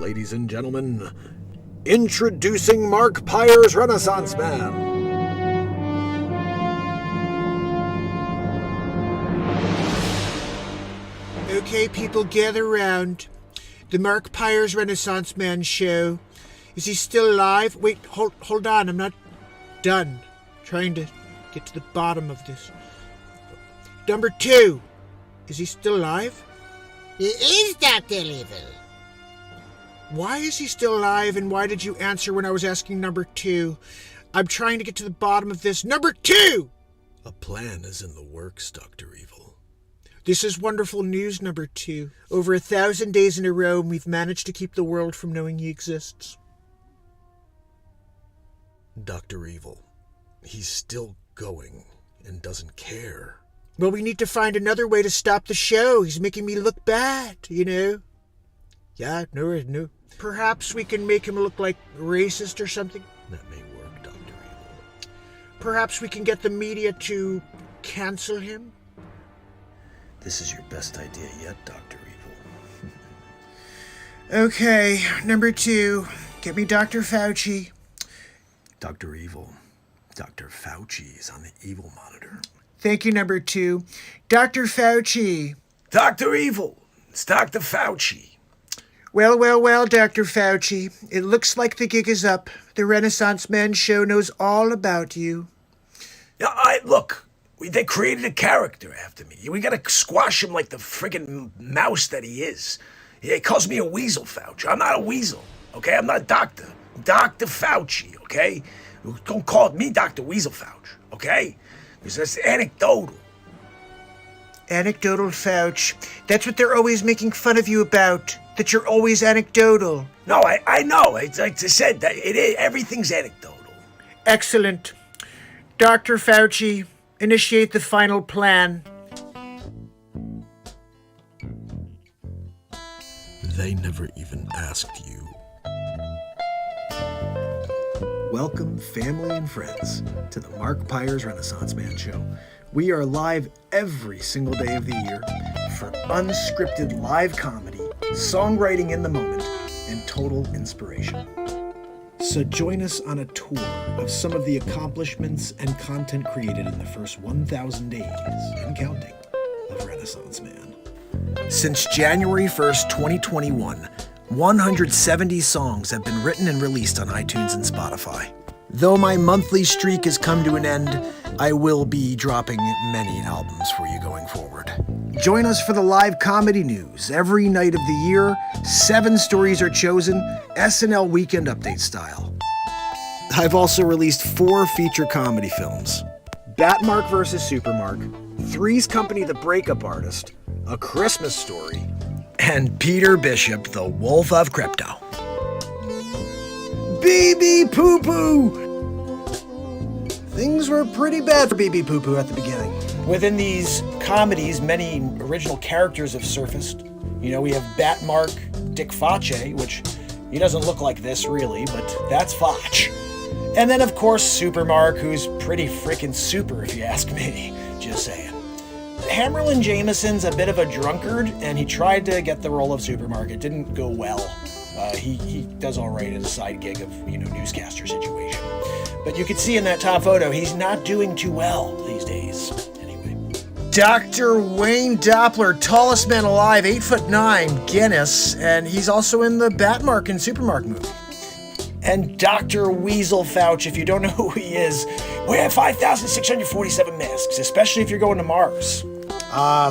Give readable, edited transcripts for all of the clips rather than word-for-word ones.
Ladies and gentlemen, introducing Mark Pyre's Renaissance Man. Okay, people, gather round. The Mark Pyre's Renaissance Man show. Is he still alive? Wait, hold on, I'm not done. Trying to get to the bottom of this. Number 2. Is he still alive? He is Dr. Evil. Why is he still alive, and why did you answer when I was asking number 2? I'm trying to get to the bottom of this. Number 2! A plan is in the works, Dr. Evil. This is wonderful news, number 2. Over 1,000 days in a row, we've managed to keep the world from knowing he exists. Dr. Evil, he's still going and doesn't care. Well, we need to find another way to stop the show. He's making me look bad, you know? Yeah, no. Perhaps we can make him look like racist or something? That may work, Dr. Evil. Perhaps we can get the media to cancel him? This is your best idea yet, Dr. Evil. Okay, number 2. Get me Dr. Fauci. Dr. Evil. Dr. Fauci is on the evil monitor. Thank you, number 2. Dr. Fauci. Dr. Evil. It's Dr. Fauci. Well, Dr. Fauci. It looks like the gig is up. The Renaissance Man show knows all about you. Yeah, look, they created a character after me. We gotta squash him like the friggin' mouse that he is. He calls me a weasel, Fauci. I'm not a weasel, okay? I'm not a doctor. I'm Dr. Fauci, okay? Don't call me Dr. Weasel Fauci, okay? Because that's anecdotal. Anecdotal Fauci. That's what they're always making fun of you about. That you're always anecdotal. No, I know. Like I said, that everything's anecdotal. Excellent. Dr. Fauci, initiate the final plan. They never even asked you. Welcome, family and friends, to the Mark Pyre's Renaissance Man Show. We are live every single day of the year for unscripted live comedy, songwriting in the moment, and total inspiration. So join us on a tour of some of the accomplishments and content created in the first 1,000 days and counting of Renaissance Man. Since January 1st, 2021, 170 songs have been written and released on iTunes and Spotify. Though my monthly streak has come to an end, I will be dropping many albums for you going forward. Join us for the live comedy news. Every night of the year, 7 stories are chosen, SNL Weekend update style. I've also released 4 feature comedy films. Batmark vs. Supermark, Three's Company the Breakup Artist, A Christmas Story, and Peter Bishop, the Wolf of Crypto. BB Poo Poo! Things were pretty bad for BB Poo Poo at the beginning. Within these comedies, many original characters have surfaced. You know, we have Batmark Dick Facce, which he doesn't look like this really, but that's Foch. And then, of course, Supermark, who's pretty freaking super if you ask me. Just saying. Hammerlin Jameson's a bit of a drunkard, and he tried to get the role of Supermark. It didn't go well. He does all right as a side gig of, newscaster situation. But you can see in that top photo, he's not doing too well these days. Anyway. Dr. Wayne Doppler, tallest man alive, 8'9", Guinness, and he's also in the Batmark and Supermark movie. And Dr. Weasel Fauci, if you don't know who he is, wear 5,647 masks, especially if you're going to Mars.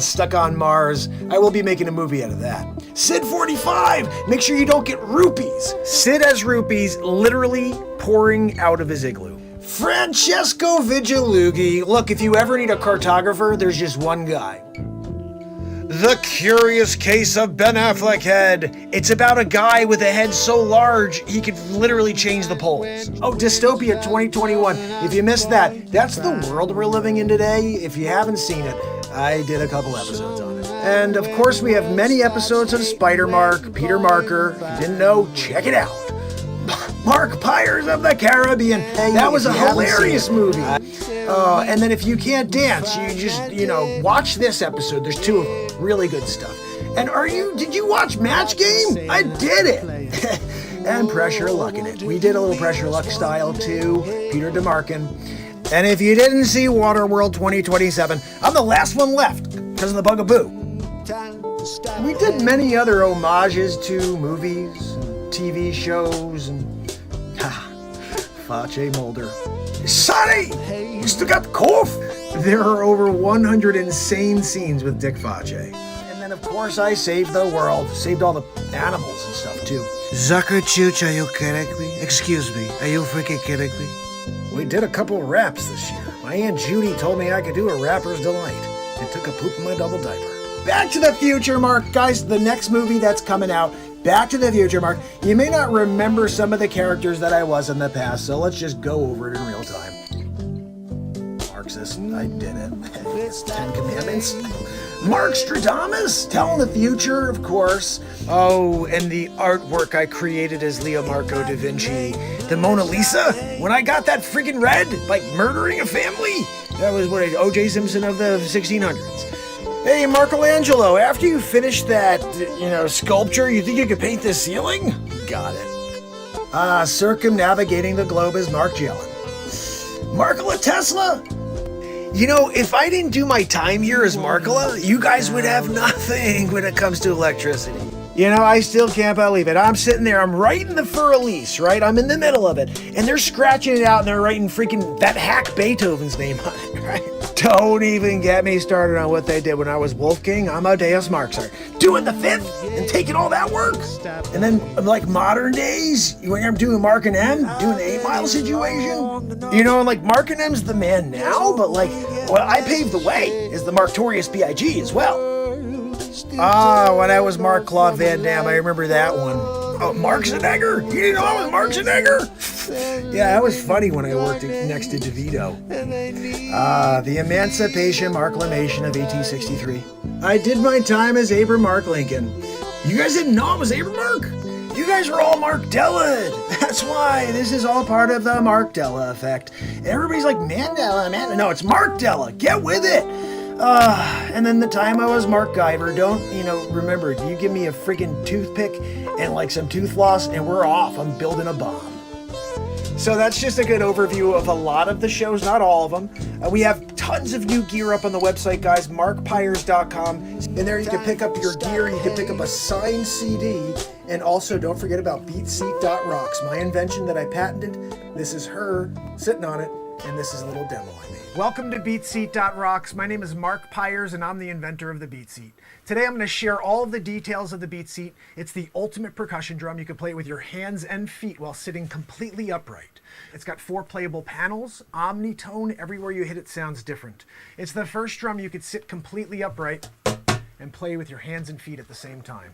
Stuck on Mars. I will be making a movie out of that. Sid 45, make sure you don't get rupees. Sid has rupees literally pouring out of his igloo. Francesco Vigilughi. Look, if you ever need a cartographer, there's just one guy. The Curious Case of Ben Affleck Head. It's about a guy with a head so large, he could literally change the poles. Oh, Dystopia 2021. If you missed that, that's the world we're living in today. If you haven't seen it, I did a couple episodes on it. And of course, we have many episodes of Spider-Mark, Peter Marker. If you didn't know, check it out. Mark Pyres of the Caribbean. That was a hilarious movie. And then if you can't dance, you just, watch this episode. There's 2 of them. Really good stuff. And did you watch Match Game? I did it. And Pressure Luck in it. We did a little Pressure Luck style too, Peter DeMarkin. And if you didn't see Waterworld 2027, I'm the last one left because of the bugaboo. We did many other homages to movies, and TV shows, and Face Mulder. Sonny, you still got the cough? There are over 100 insane scenes with Dick Face. And then of course I saved the world, saved all the animals and stuff too. Zucker Chooch, are you kidding me? Excuse me, are you freaking kidding me? We did a couple of raps this year. My Aunt Judy told me I could do a rapper's delight and took a poop in my double diaper. Back to the Future, Mark. Guys, the next movie that's coming out, Back to the Future, Mark. You may not remember some of the characters that I was in the past, so let's just go over it in real time. Marxist, I did it. 10 Commandments. Markstradamus, telling the future, of course. Oh, and the artwork I created as Leo Marco da Vinci. The Mona Lisa, when I got that freaking red, like murdering a family. That was what, O.J. Simpson of the 1600s. Hey, Michelangelo, after you finish that, sculpture, you think you could paint this ceiling? Got it. Circumnavigating the globe is Mark Jellin. Markola Tesla? If I didn't do my time here as Markola, you guys would have nothing when it comes to electricity. I still can't believe it. I'm sitting there, I'm writing the Fur Elise, right? I'm in the middle of it. And they're scratching it out and they're writing freaking that hack Beethoven's name on it, right? Don't even get me started on what they did when I was Wolfgang Amadeus Mozart. Doing the fifth and taking all that work. And then, like modern days, when I'm doing Mark and M, doing the 8 Mile situation. Mark and M's the man now, but I paved the way as the Marktorious B.I.G. as well. When I was Mark Claude Van Damme, I remember that one. Oh, Mark Schwarzenegger? You didn't know I was Mark Schwarzenegger? Yeah, that was funny when I worked next to DeVito. The Emancipation Marklamation of 1863. I did my time as Abraham Mark Lincoln. You guys didn't know I was Abraham Mark? You guys are all Mark Della. That's why this is all part of the Mark Della effect. Everybody's like, Mandela, man. No, it's Mark Della. Get with it. And then the time I was Mark Guyver, remember, you give me a freaking toothpick and some tooth floss and we're off. I'm building a bomb. So that's just a good overview of a lot of the shows, not all of them. We have tons of new gear up on the website, guys, markpires.com. And there you can pick up your gear, you can pick up a signed CD, and also don't forget about beatseat.rocks, my invention that I patented. This is her sitting on it, and this is a little demo I made. Welcome to beatseat.rocks. My name is Mark Pires, and I'm the inventor of the beat seat. Today I'm going to share all of the details of the beat seat. It's the ultimate percussion drum. You can play it with your hands and feet while sitting completely upright. It's got 4 playable panels, omnitone. Everywhere you hit it sounds different. It's the first drum you could sit completely upright and play with your hands and feet at the same time.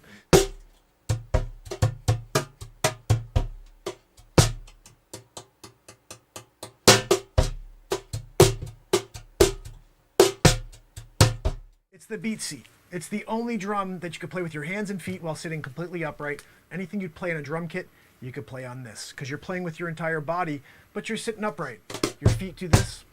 It's the beat seat. It's the only drum that you could play with your hands and feet while sitting completely upright. Anything you'd play in a drum kit, you could play on this, because you're playing with your entire body, but you're sitting upright. Your feet do this.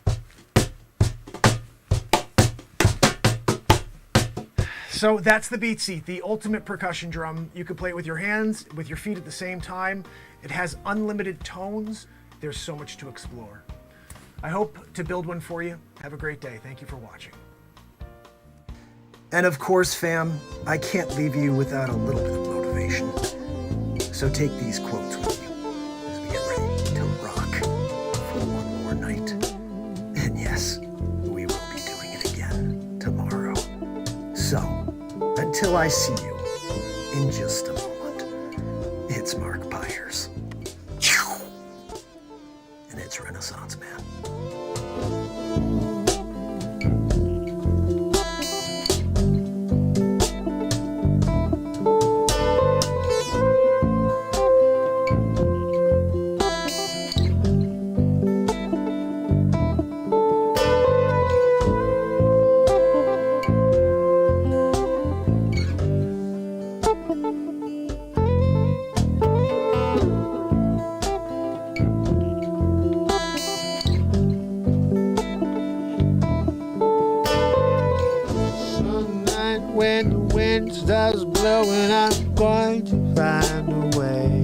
So that's the beat seat, the ultimate percussion drum. You could play it with your hands, with your feet at the same time. It has unlimited tones. There's so much to explore. I hope to build one for you. Have a great day. Thank you for watching. And of course, fam, I can't leave you without a little bit of motivation. So take these quotes with you as we get ready to rock for one more night. And yes, we will be doing it again tomorrow. So, until I see you in just a moment, it's Mark Pires. And it's Renaissance Man. when the wind stops blowing, I'm going to find a way.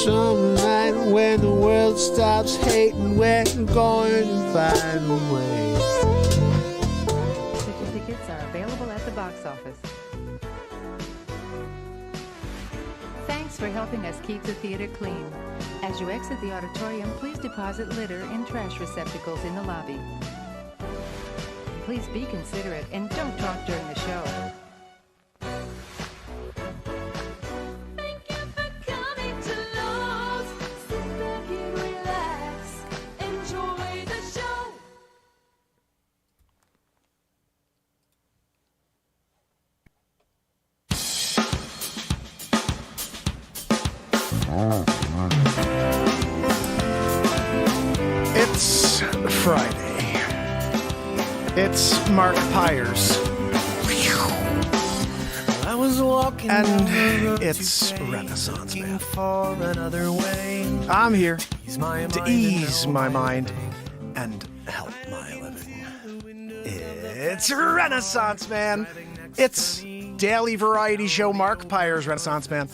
Some night when the world stops hating, we're going to find a way. Tickets are available at the box office. Thanks for helping us keep the theater clean. As you exit the auditorium, please deposit litter in trash receptacles in the lobby. Please be considerate and don't talk during the show. Thank you for coming to Lowe's. Sit back and relax. Enjoy the show. It's Friday. It's Mark Pyers. I was walking And it's Renaissance Man. for another way. I'm here To to ease my mind and help my living. It's Renaissance Man. It's daily variety show Mark Pyers, Renaissance Man.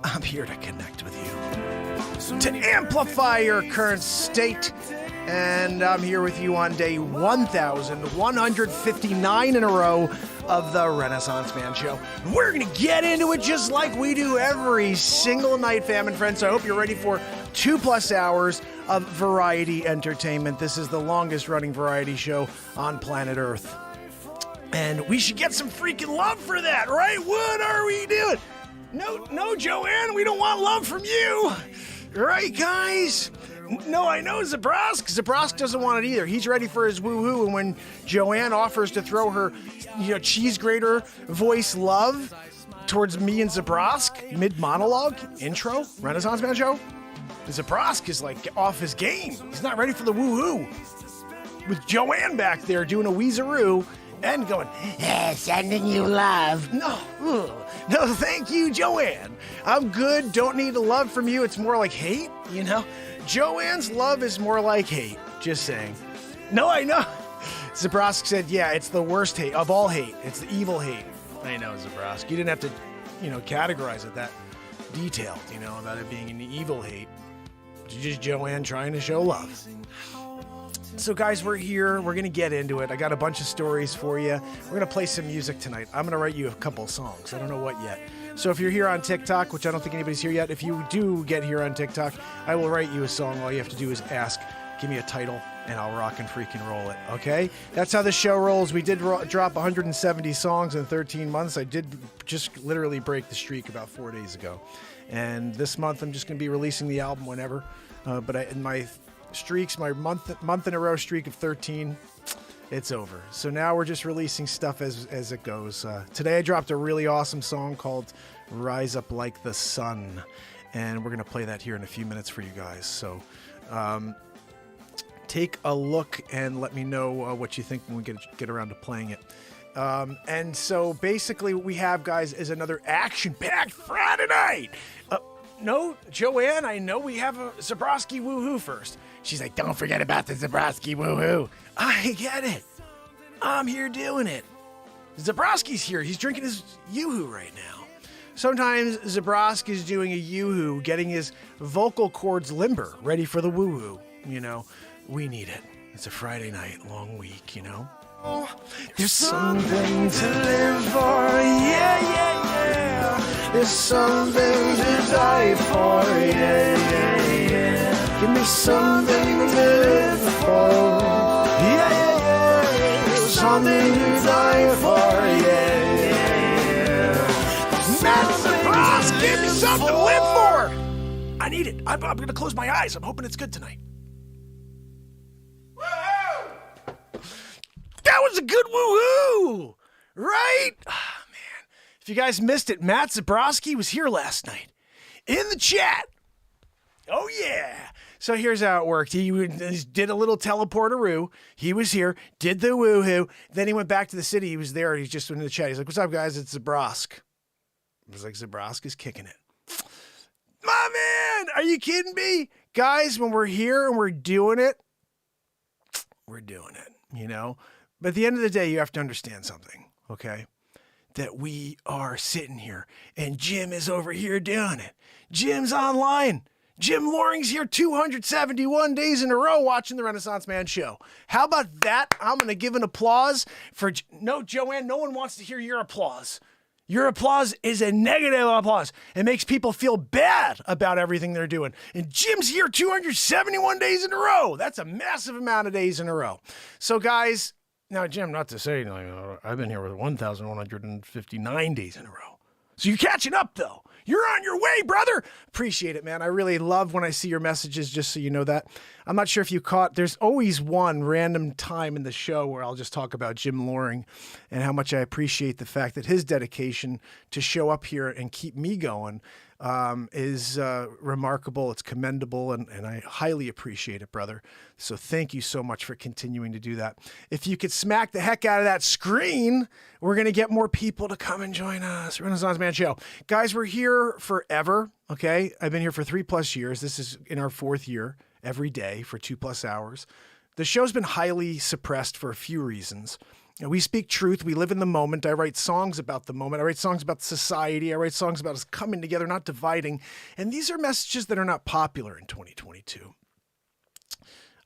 I'm here to connect with you, to amplify your current state. And I'm here with you on day 1,159 in a row of the Renaissance Man Show. We're going to get into it just like we do every single night, fam and friends. So I hope you're ready for 2+ hours of variety entertainment. This is the longest running variety show on planet Earth. And we should get some freaking love for that, right? What are we doing? No, Joanne, we don't want love from you. Right, guys? No, I know Zabrosk. Zabrosk doesn't want it either. He's ready for his woohoo, and when Joanne offers to throw her, cheese grater voice love towards me and Zabrosk, mid-monologue, intro, Renaissance Man Show, Zabrosk is like off his game. He's not ready for the woohoo. With Joanne back there doing a weezeroo and going, sending you love. No, thank you, Joanne. I'm good. Don't need the love from you. It's more like hate, Joanne's love is more like hate. Just saying. No, I know. Zabrosk said, yeah, it's the worst hate of all hate. It's the evil hate. I know, Zabrosk. You didn't have to, categorize it that detailed, about it being an evil hate. It's just Joanne trying to show love. So, guys, we're here. We're going to get into it. I got a bunch of stories for you. We're going to play some music tonight. I'm going to write you a couple of songs. I don't know what yet. So if you're here on TikTok, which I don't think anybody's here yet, if you do get here on TikTok, I will write you a song. All you have to do is ask, give me a title, and I'll rock and freaking roll it, okay? That's how the show rolls. We did drop 170 songs in 13 months. I did just literally break the streak about 4 days ago. And this month, I'm just going to be releasing the album whenever. In my streaks, my month in a row streak of 13, it's over. So now we're just releasing stuff as it goes. Today I dropped a really awesome song called Rise Up Like the Sun, and we're going to play that here in a few minutes for you guys. So take a look and let me know what you think when we get around to playing it. And so basically what we have, guys, is another action-packed Friday night. No, Joanne, I know we have a Zabroski woohoo first. She's like, don't forget about the Zabroski woohoo. I get it. I'm here doing it. Zabroski's here. He's drinking his yoo-hoo right now. Sometimes Zabroski is doing a yoo-hoo, getting his vocal cords limber, ready for the woohoo. We need it. It's a Friday night, long week, There's something to live for, yeah. There's something to die for, yeah. Give me something to live for, yeah. There's something to die for, yeah. Matt Ross, give me something to live for. I need it. I'm going to close my eyes. I'm hoping it's good tonight. That was a good woohoo, right? Oh, man. If you guys missed it, Matt Zabroski was here last night in the chat. Oh, yeah. So here's how it worked. He did a little teleporteroo. He was here, did the woohoo. Then he went back to the city. He was there. He's just in the chat. He's like, what's up, guys? It's Zabrosk. I was like, Zabrosk is kicking it. My man, are you kidding me? Guys, when we're here and we're doing it, But at the end of the day, you have to understand something, okay? That we are sitting here and Jim is over here doing it. Jim's online. Jim Loring's here 271 days in a row watching the Renaissance Man show. How about that? I'm going to give an applause for... No, Joanne, no one wants to hear your applause. Your applause is a negative applause. It makes people feel bad about everything they're doing. And Jim's here 271 days in a row. That's a massive amount of days in a row. So, guys... Now, Jim, not to say, I've been here with 1,159 days in a row. So you're catching up, though. You're on your way, brother. Appreciate it, man. I really love when I see your messages, just so you know that. I'm not sure if you caught, there's always one random time in the show where I'll just talk about Jim Loring and how much I appreciate the fact that his dedication to show up here and keep me going is remarkable. It's commendable, and I highly appreciate it, brother. So thank you so much for continuing to do that. If you could smack the heck out of that screen, we're going to get more people to come and join us. Renaissance Man Show. Guys, we're here forever, okay? I've been here for 3+ years. This is in our 4th year, every day for 2+ hours. The show's been highly suppressed for a few reasons. We speak truth. We live in the moment. I write songs about the moment. I write songs about society. I write songs about us coming together, not dividing. And these are messages that are not popular in 2022.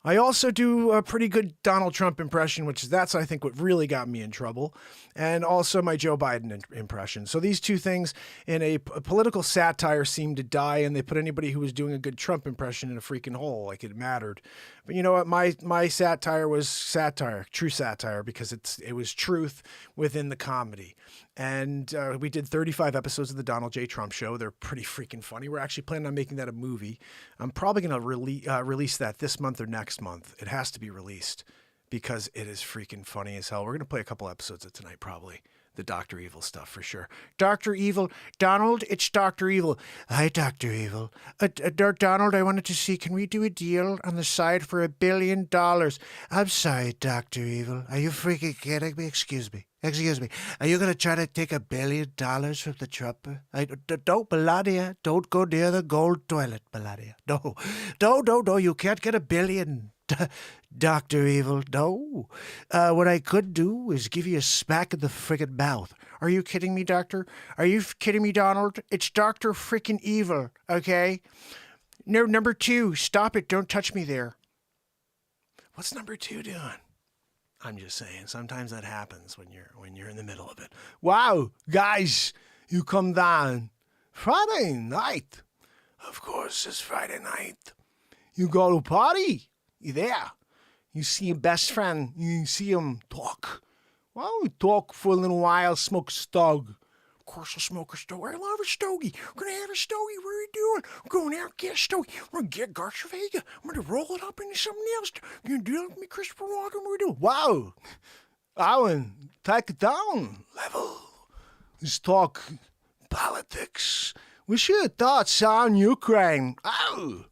I also do a pretty good Donald Trump impression, that's, I think, what really got me in trouble. And also my Joe Biden impression. So these two things in a political satire seem to die, and they put anybody who was doing a good Trump impression in a freaking hole, like it mattered. But you know what? My satire was satire, true satire, because it was truth within the comedy. And we did 35 episodes of the Donald J. Trump Show. They're pretty freaking funny. We're actually planning on making that a movie. I'm probably going to release that this month or next month. It has to be released because it is freaking funny as hell. We're going to play a couple episodes of tonight, probably. The Dr. Evil stuff for sure. Dr. Evil. Donald, it's Dr. Evil. Hi, Dr. Evil. Donald, I wanted to see, can we do a deal on the side for $1 billion? I'm sorry, Dr. Evil. Are you freaking kidding me? Excuse me. Are you going to try to take $1 billion from the Trumper? Don't, Melania. Don't go near the gold toilet, Melania. No. You can't get $1 billion. Dr. Evil, no. What I could do is give you a smack in the friggin' mouth. Are you kidding me, Doctor? Are you kidding me, Donald? It's Dr. freaking Evil, okay? No, number 2, stop it. Don't touch me there. What's number 2 doing? I'm just saying, sometimes that happens when you're in the middle of it. Wow, guys, you come down Friday night. Of course, it's Friday night. You go to a party. You're there. You see your best friend. You see him talk. Well, we talk for a little while, smoke a stog. Of course, I'll smoke a stogie. I love a stogie. We're going to have a stogie. What are you doing? We're going out and get a stogie. We're going to get Garcia Vega. I'm going to roll it up into something else. You're going to do it with me, Christopher Walken. What are we doing? Wow. Alan, take it down. Level. Let's talk politics. We should have thought on Ukraine. Oh.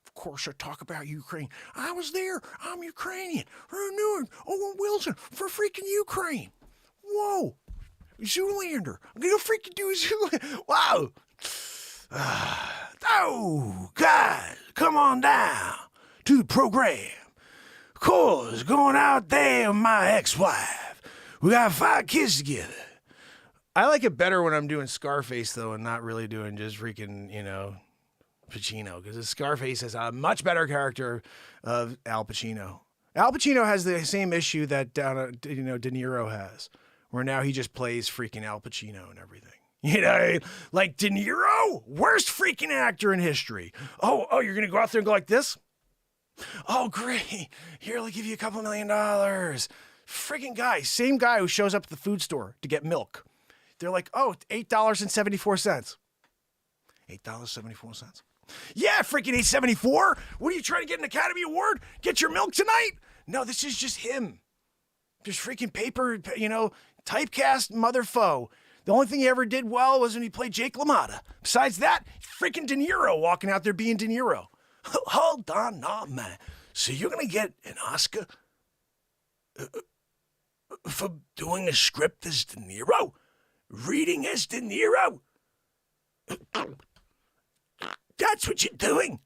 Of course, I talk about Ukraine. I was there. I'm Ukrainian. Who knew it? Owen Wilson for freaking Ukraine. Whoa. Zoolander. I'm going to freaking do a Zoolander. Wow. Oh, God. Come on down to the program. Of course, going out there with my ex-wife. We got 5 kids together. I like it better when I'm doing Scarface, though, and not really doing just freaking, Pacino, because Scarface has a much better character of Al Pacino. Al Pacino has the same issue that De Niro has, where now he just plays freaking Al Pacino and everything. Like De Niro, worst freaking actor in history. Oh, you're gonna go out there and go like this? Oh, great! Here, I'll give you $2 million. Freaking guy, same guy who shows up at the food store to get milk. They're like, oh, $8.74. $8.74. Yeah, freaking $8.74. What are you trying to get an Academy Award? Get your milk tonight? No, this is just him. Just freaking paper, typecast motherfucker. The only thing he ever did well was when he played Jake LaMotta. Besides that, freaking De Niro walking out there being De Niro. Hold on, no, man. So you're going to get an Oscar for doing a script as De Niro? Reading as De Niro? That's what you're doing?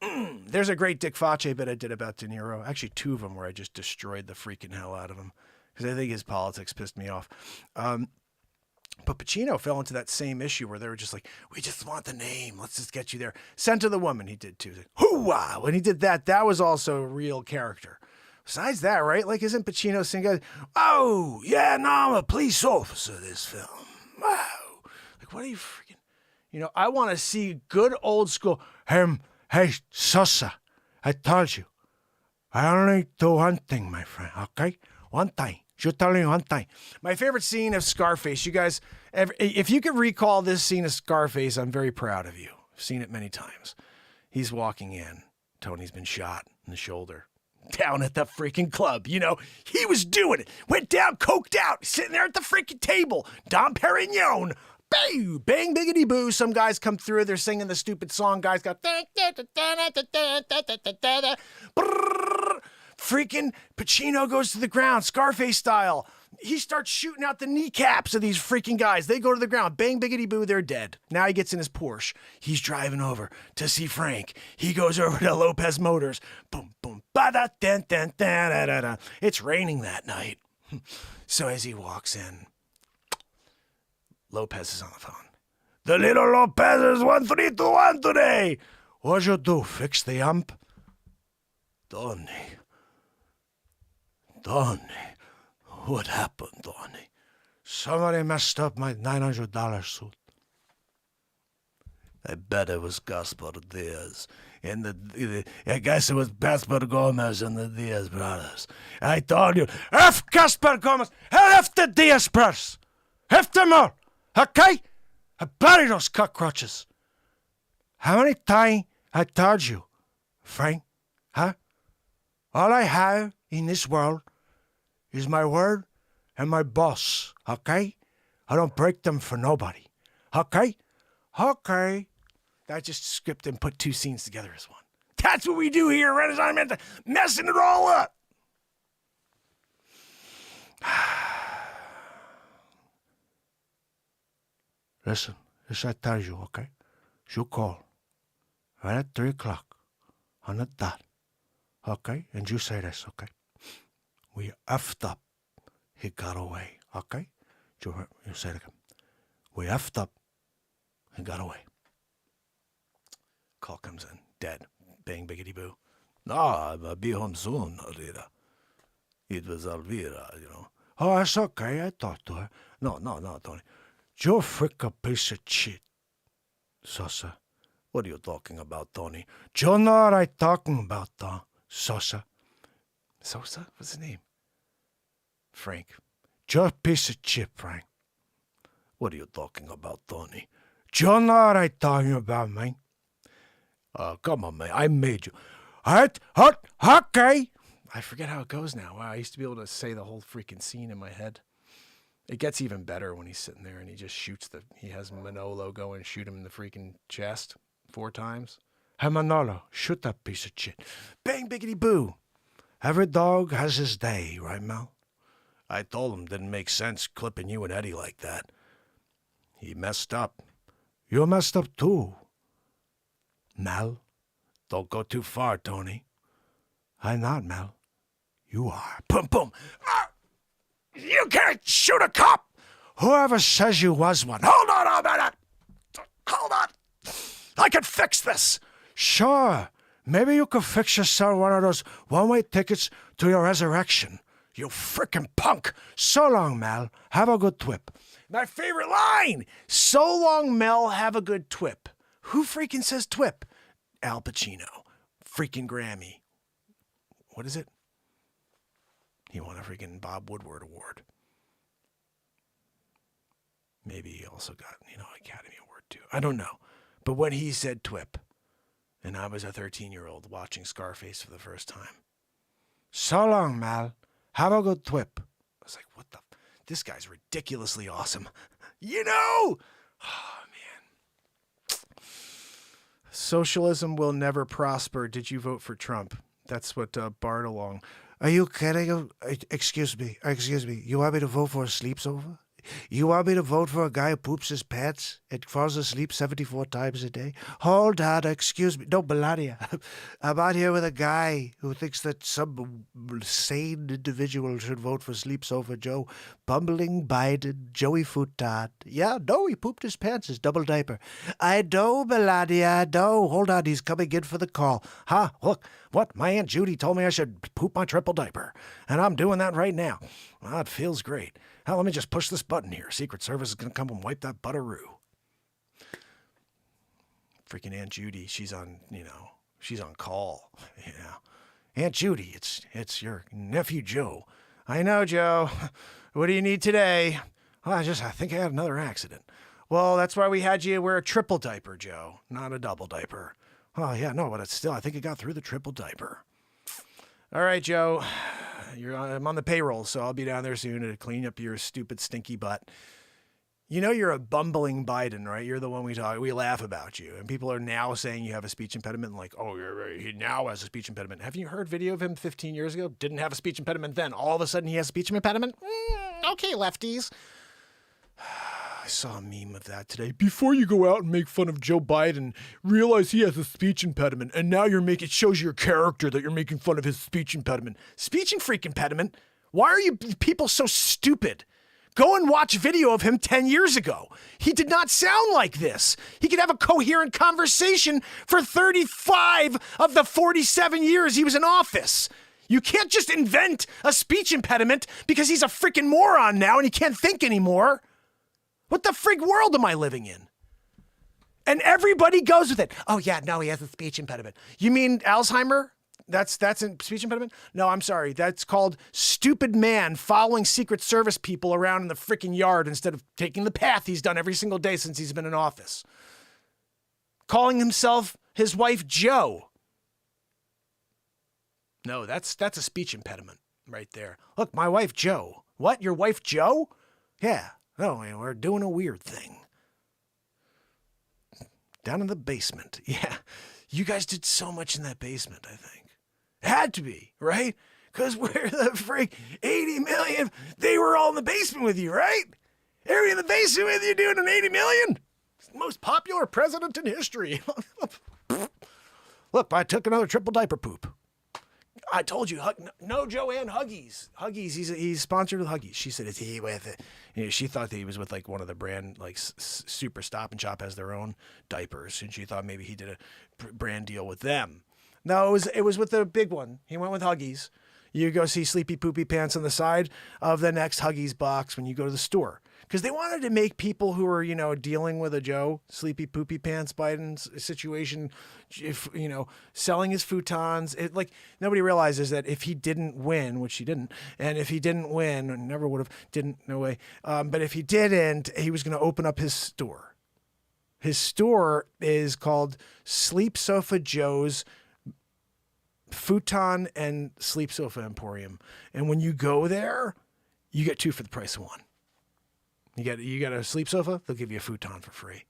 There's a great Dick Facce bit I did about De Niro. Actually, 2 of them where I just destroyed the freaking hell out of him because I think his politics pissed me off. But Pacino fell into that same issue where they were just like, we just want the name. Let's just get you there. Scent of the Woman, he did too. Like, hoo-wah! When he did that, that was also a real character. Besides that, right? Like, isn't Pacino singing, oh, yeah, no, I'm a police officer this film. Wow. Like, what are you freaking, I want to see good old school, hey, Sosa, I told you, I only do one thing, my friend, okay? One thing. Should tell you one thing. My favorite scene of Scarface, you guys, if you could recall this scene of Scarface, I'm very proud of you. I've seen it many times. He's walking in. Tony's been shot in the shoulder. Down at the freaking club, he was doing it. Went down, coked out, sitting there at the freaking table. Dom Perignon. Bang, bang, biggity boo. Some guys come through. They're singing the stupid song. Guys go. Freaking Pacino goes to the ground, Scarface style. He starts shooting out the kneecaps of these freaking guys. They go to the ground. Bang, biggity boo, they're dead. Now he gets in his Porsche. He's driving over to see Frank. He goes over to Lopez Motors. Boom, boom, ba-da, dun, dun, dun, da, da, da. It's raining that night. So as he walks in, Lopez is on the phone. The little Lopez is 1321 today. What'd you do, fix the amp? Donnie, what happened, Donnie? Somebody messed up my $900 suit. I bet it was Gaspar Diaz. I guess it was Gaspar Gomez and the Diaz brothers. I told you, F Gaspar Gomez and F the Diaz brothers. F them all, okay? I bury those cockroaches. How many times I told you, Frank? Huh? All I have in this world is my word and my boss, okay? I don't break them for nobody, okay? Okay. I just script and put 2 scenes together as one. That's what we do here, Renaissance Man, messing it all up. Listen, this I tell you, okay? You call right at 3 o'clock on the dot, okay? And you say this, okay? We effed up. He got away, okay? You say it again. We effed up. He got away. Call comes in. Dead. Bang, biggity boo. No, I'll be home soon, Rita. It was Elvira, Oh, that's okay. I talked to her. No, Tony. You're a freaking piece of shit. Sosa. What are you talking about, Tony? You know what I'm talking about, Sosa. Sosa? What's his name? Frank. You're a piece of shit, Frank. What are you talking about, Tony? Do you know what I'm talking about, man? Come on, man. I made you. Okay. I forget how it goes now. Wow, I used to be able to say the whole freaking scene in my head. It gets even better when he's sitting there and he just shoots he has Manolo go and shoot him in the freaking chest 4 times. Hey, Manolo, shoot that piece of shit. Bang, biggity boo. Every dog has his day, right, Mel? I told him didn't make sense clipping you and Eddie like that. He messed up. You messed up too. Mel, don't go too far, Tony. I'm not, Mel. You are. Boom, boom. Ah! You can't shoot a cop. Whoever says you was one. Hold on a minute. Hold on. I can fix this. Sure. Maybe you could fix yourself one of those one-way tickets to your resurrection. You frickin' punk. So long, Mel. Have a good twip. My favorite line. So long, Mel. Have a good twip. Who freaking says twip? Al Pacino. Freaking Grammy. What is it? He won a freaking Bob Woodward Award. Maybe he also got, Academy Award too. I don't know. But when he said twip, and I was a 13-year-old watching Scarface for the first time. So long, Mal. Have a good twip. I was like, what the? This guy's ridiculously awesome. Oh, man. Socialism will never prosper. Did you vote for Trump? That's what Bartalong. Are you kidding? Excuse me. You want me to vote for a sleepover? You want me to vote for a guy who poops his pants and falls asleep 74 times a day? Hold on, excuse me. No, Melania. I'm out here with a guy who thinks that some sane individual should vote for Sleep Sofa Joe. Bumbling Biden, Joey Futon. Yeah, no, he pooped his pants, his double diaper. I know, Melania, I know. Hold on, he's coming in for the call. Huh? Look, what? My Aunt Judy told me I should poop my triple diaper, and I'm doing that right now. Well, it feels great. Now, let me just push this button here. Secret Service is going to come and wipe that butteroo. Freaking Aunt Judy, she's on call. Yeah. Aunt Judy, it's your nephew Joe. I know, Joe. What do you need today? Well, I think I had another accident. Well, that's why we had you wear a triple diaper, Joe, not a double diaper. Oh, yeah, no, but it's still, I think it got through the triple diaper. All right, Joe. I'm on the payroll, so I'll be down there soon to clean up your stupid, stinky butt. You know you're a bumbling Biden, right? You're the one we laugh about you. And people are now saying you have a speech impediment. And like, oh, he now has a speech impediment. Have you heard video of him 15 years ago? Didn't have a speech impediment then. All of a sudden he has a speech impediment? Okay, lefties. I saw a meme of that today. Before you go out and make fun of Joe Biden, realize he has a speech impediment. And now it shows your character that you're making fun of his speech impediment. Speech and freak impediment? Why are you people so stupid? Go and watch video of him 10 years ago. He did not sound like this. He could have a coherent conversation for 35 of the 47 years he was in office. You can't just invent a speech impediment because he's a freaking moron now and he can't think anymore. What the frig world am I living in? And everybody goes with it. Oh, yeah, no, he has a speech impediment. You mean Alzheimer? That's a speech impediment? No, I'm sorry. That's called stupid man following Secret Service people around in the freaking yard instead of taking the path he's done every single day since he's been in office. Calling himself his wife Joe. No, that's a speech impediment right there. Look, my wife Joe. What? Your wife Joe? Yeah. No, we're doing a weird thing. Down in the basement. Yeah. You guys did so much in that basement, I think. Had to be, right? Because we're the freak 80 million. They were all in the basement with you, right? Everybody in the basement with you doing an 80 million? It's the most popular president in history. Look, I took another triple diaper poop. I told you, no Joanne Huggies. Huggies, he's sponsored with Huggies. She said, is he with it? You know, she thought that he was with like one of the brand, like Super Stop and Shop has their own diapers. And she thought maybe he did a brand deal with them. No, it was with the big one. He went with Huggies. You go see Sleepy Poopy Pants on the side of the next Huggies box when you go to the store. Because they wanted to make people who are, dealing with a Joe, Sleepy Poopy Pants Biden's situation, selling his futons. Nobody realizes that if he didn't win, which he didn't, and if he didn't win, never would have, no way. But if he didn't, he was going to open up his store. His store is called Sleep Sofa Joe's Futon and Sleep Sofa Emporium. And when you go there, you get two for the price of one. You got a sleep sofa, they'll give you a futon for free.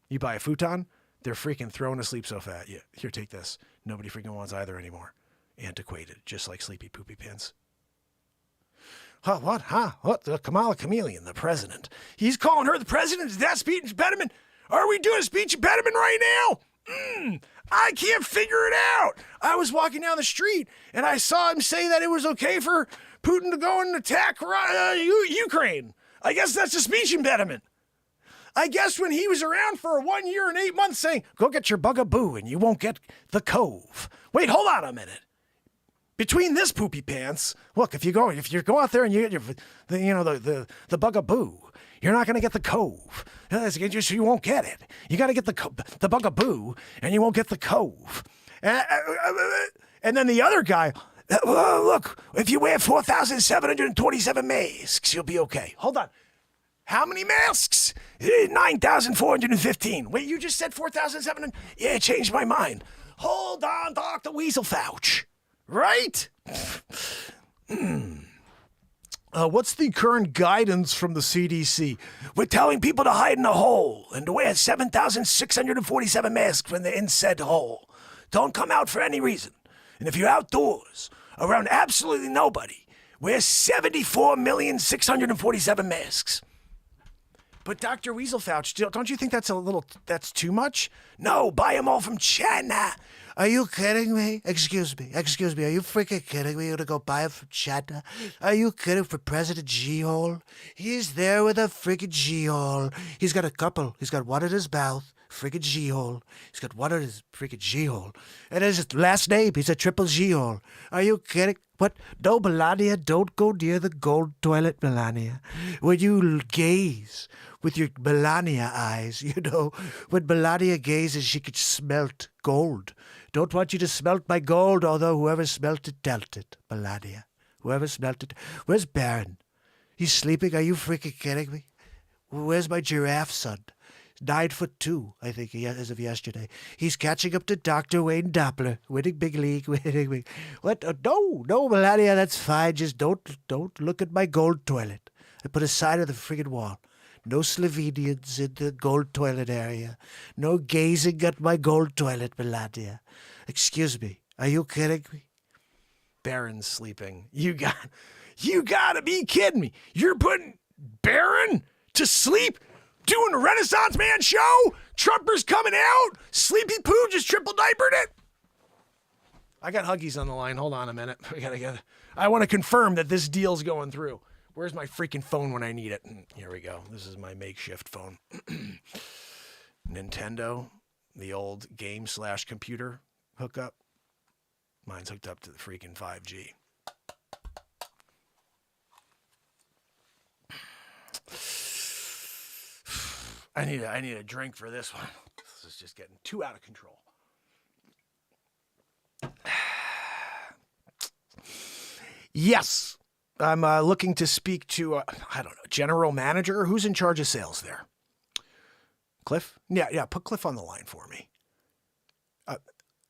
You buy a futon, they're freaking throwing a sleep sofa at you. Here, take this. Nobody freaking wants either anymore. Antiquated, just like Sleepy Poopy Pants. Huh, what? Huh? What? The Kamala Chameleon, the president. He's calling her the president? Is that speech impediment? Are we doing a speech impediment right now? I can't figure it out. I was walking down the street and I saw him say that it was okay for Putin to go and attack Ukraine. I guess that's a speech impediment. I guess when he was around for 1 year and 8 months saying, go get your bugaboo and you won't get the cove. Wait, hold on a minute. Between this poopy pants, look, if you go out there and you get the bugaboo, you're not going to get the cove. You won't get it. You got to get the bugaboo and you won't get the cove. And then the other guy, look, if you wear 4,727 masks, you'll be okay. Hold on. How many masks? 9,415. Wait, you just said 4,700? Yeah, changed my mind. Hold on, Dr. Weasel Fouch. Right? What's the current guidance from the CDC? We're telling people to hide in a hole and to wear 7,647 masks when they're in said hole. Don't come out for any reason. And if you're outdoors, around absolutely nobody, wear 74,647 masks. But Dr. Weaselfouch, don't you think that's too much? No, buy them all from China. Are you kidding me? Excuse me. Are you freaking kidding me? You're gonna go buy it from China? Are you kidding for President G-Hole? He's there with a freaking G-Hole. He's got a couple. He's got one in his mouth. Freaking G-Hole. He's got one in his freaking G-Hole. And his last name, he's a triple G-Hole. Are you kidding? What? No, Melania, don't go near the gold toilet, Melania. When you gaze with your Melania eyes, when Melania gazes, she could smelt gold. Don't want you to smelt my gold, although whoever smelt it dealt it, Melania. Whoever smelt it. Where's Baron? He's sleeping? Are you freaking kidding me? Where's my giraffe son? 9'2", I think, as of yesterday. He's catching up to Dr. Wayne Doppler, winning big league, winning big. What? No, Melania, that's fine. Just don't look at my gold toilet. I put a sign on the friggin' wall. No Slovenians in the gold toilet area. No gazing at my gold toilet, Melania. Excuse me. Are you kidding me? Baron's sleeping. You gotta be kidding me. You're putting Baron to sleep? Doing a Renaissance Man show? Trumper's coming out? Sleepy Poo just triple diapered it? I got Huggies on the line. Hold on a minute. I want to confirm that this deal's going through. Where's my freaking phone when I need it? Here we go. This is my makeshift phone. Nintendo, the old game/computer hookup. Mine's hooked up to the freaking 5G. I need a drink for this one. This is just getting too out of control. Yes, I'm looking to speak to, general manager. Who's in charge of sales there? Cliff? Yeah, put Cliff on the line for me.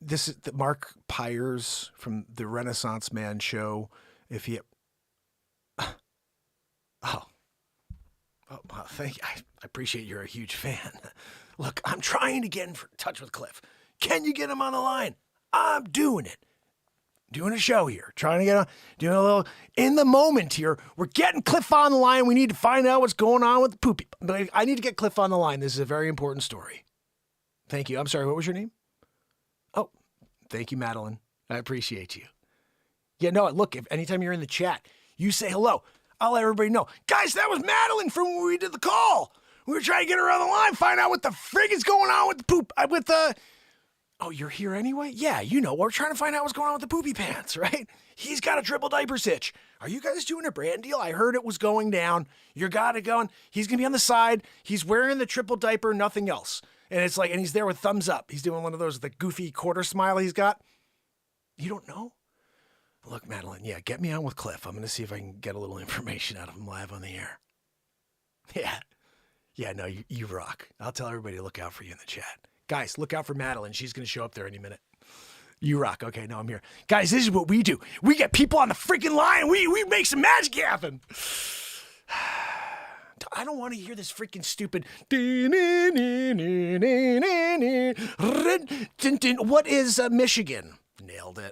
This is the Mark Pyers from the Renaissance Man show. If he... Oh, thank you. I appreciate you're a huge fan. Look, I'm trying to get in touch with Cliff. Can you get him on the line? I'm doing it. Doing a show here. Trying to get on, doing a little in the moment here. We're getting Cliff on the line. We need to find out what's going on with the poopy. But I need to get Cliff on the line. This is a very important story. Thank you. I'm sorry, what was your name? Oh, thank you, Madeline. I appreciate you. Yeah, no, look, if anytime you're in the chat, you say hello. I'll let everybody know. Guys, that was Madeline from when we did the call. We were trying to get her on the line, find out what the frig is going on with the poop, Oh, you're here anyway? Yeah, we're trying to find out what's going on with the poopy pants, right? He's got a triple diaper sitch. Are you guys doing a brand deal? I heard it was going down. You got it going. He's going to be on the side. He's wearing the triple diaper, nothing else. And it's like, and he's there with thumbs up. He's doing one of those, the goofy quarter smile he's got. You don't know? Look, Madeline, yeah, get me on with Cliff. I'm going to see if I can get a little information out of him live on the air. Yeah, no, you rock. I'll tell everybody to look out for you in the chat. Guys, look out for Madeline. She's going to show up there any minute. You rock. Okay, no, I'm here. Guys, this is what we do. We get people on the freaking line. We make some magic happen. I don't want to hear this freaking stupid... What is Michigan? Nailed it.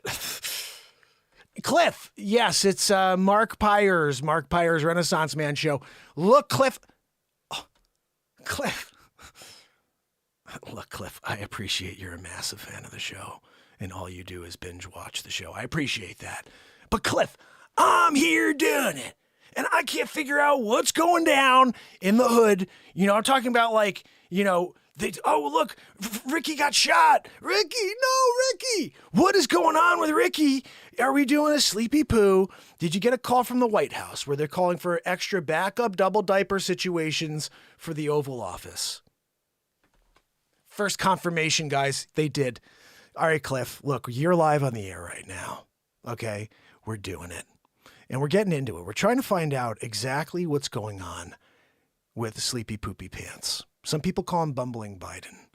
Cliff, yes, it's Mark Pyers' Renaissance Man show. Look, Cliff. Oh, Cliff. Look, Cliff, I appreciate you're a massive fan of the show, and all you do is binge watch the show. I appreciate that. But Cliff, I'm here doing it, and I can't figure out what's going down in the hood. I'm talking about look, Ricky got shot. Ricky. What is going on with Ricky? Are we doing a sleepy poo? Did you get a call from the White House where they're calling for extra backup double diaper situations for the Oval Office? First confirmation, guys, they did. All right, Cliff, look, you're live on the air right now. Okay, we're doing it. And we're getting into it. We're trying to find out exactly what's going on with Sleepy Poopy Pants. Some people call him Bumbling Biden.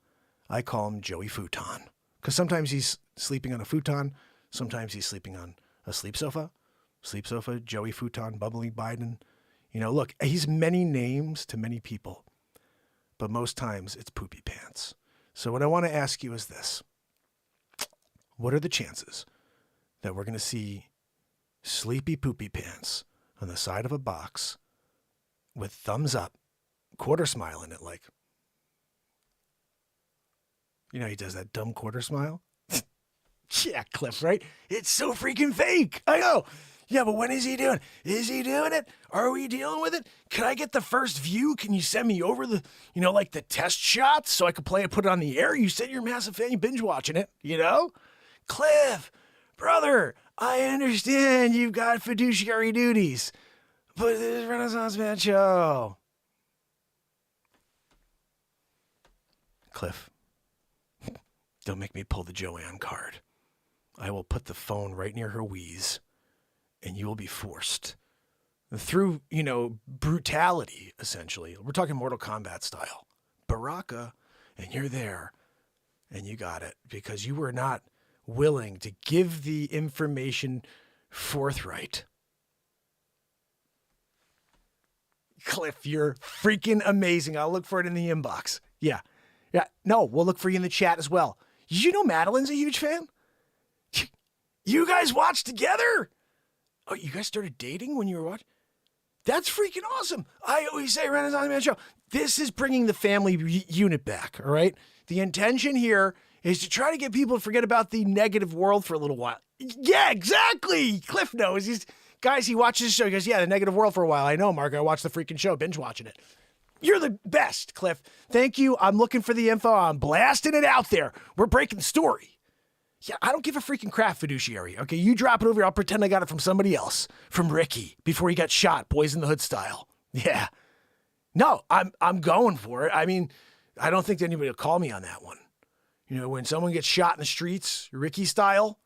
I call him Joey Futon. Because sometimes he's sleeping on a futon. Sometimes he's sleeping on a sleep sofa. Sleep sofa, Joey Futon, Bumbling Biden. Look, he's many names to many people. But most times it's Poopy Pants. So what I want to ask you is this. What are the chances that we're going to see Sleepy Poopy Pants on the side of a box with thumbs up quarter smile in it, like. You know, he does that dumb quarter smile. Yeah, Cliff, right? It's so freaking fake. I know. Yeah, but when is he doing? Is he doing it? Are we dealing with it? Can I get the first view? Can you send me over the, like the test shots so I could play it, put it on the air? You said you're a massive fan. You binge watching it, Cliff, brother, I understand you've got fiduciary duties, but this is Renaissance Man show. Cliff, don't make me pull the Joanne card. I will put the phone right near her wheeze, and you will be forced through, brutality, essentially. We're talking Mortal Kombat style. Baraka, and you're there, and you got it, because you were not willing to give the information forthright. Cliff, you're freaking amazing. I'll look for it in the inbox. Yeah. No, we'll look for you in the chat as well. Did you know Madeline's a huge fan? You guys watched together? Oh, you guys started dating when you were watching? That's freaking awesome. I always say Renaissance Man show. This is bringing the family unit back, all right? The intention here is to try to get people to forget about the negative world for a little while. Yeah, exactly. Cliff knows. He watches the show. He goes, yeah, the negative world for a while. I know, Mark. I watched the freaking show, binge watching it. You're the best, Cliff. Thank you. I'm looking for the info. I'm blasting it out there. We're breaking the story. Yeah, I don't give a freaking crap, fiduciary. Okay, you drop it over here. I'll pretend I got it from somebody else. From Ricky, before he got shot, Boys in the Hood style. Yeah. No, I'm going for it. I mean, I don't think anybody will call me on that one. When someone gets shot in the streets, Ricky style,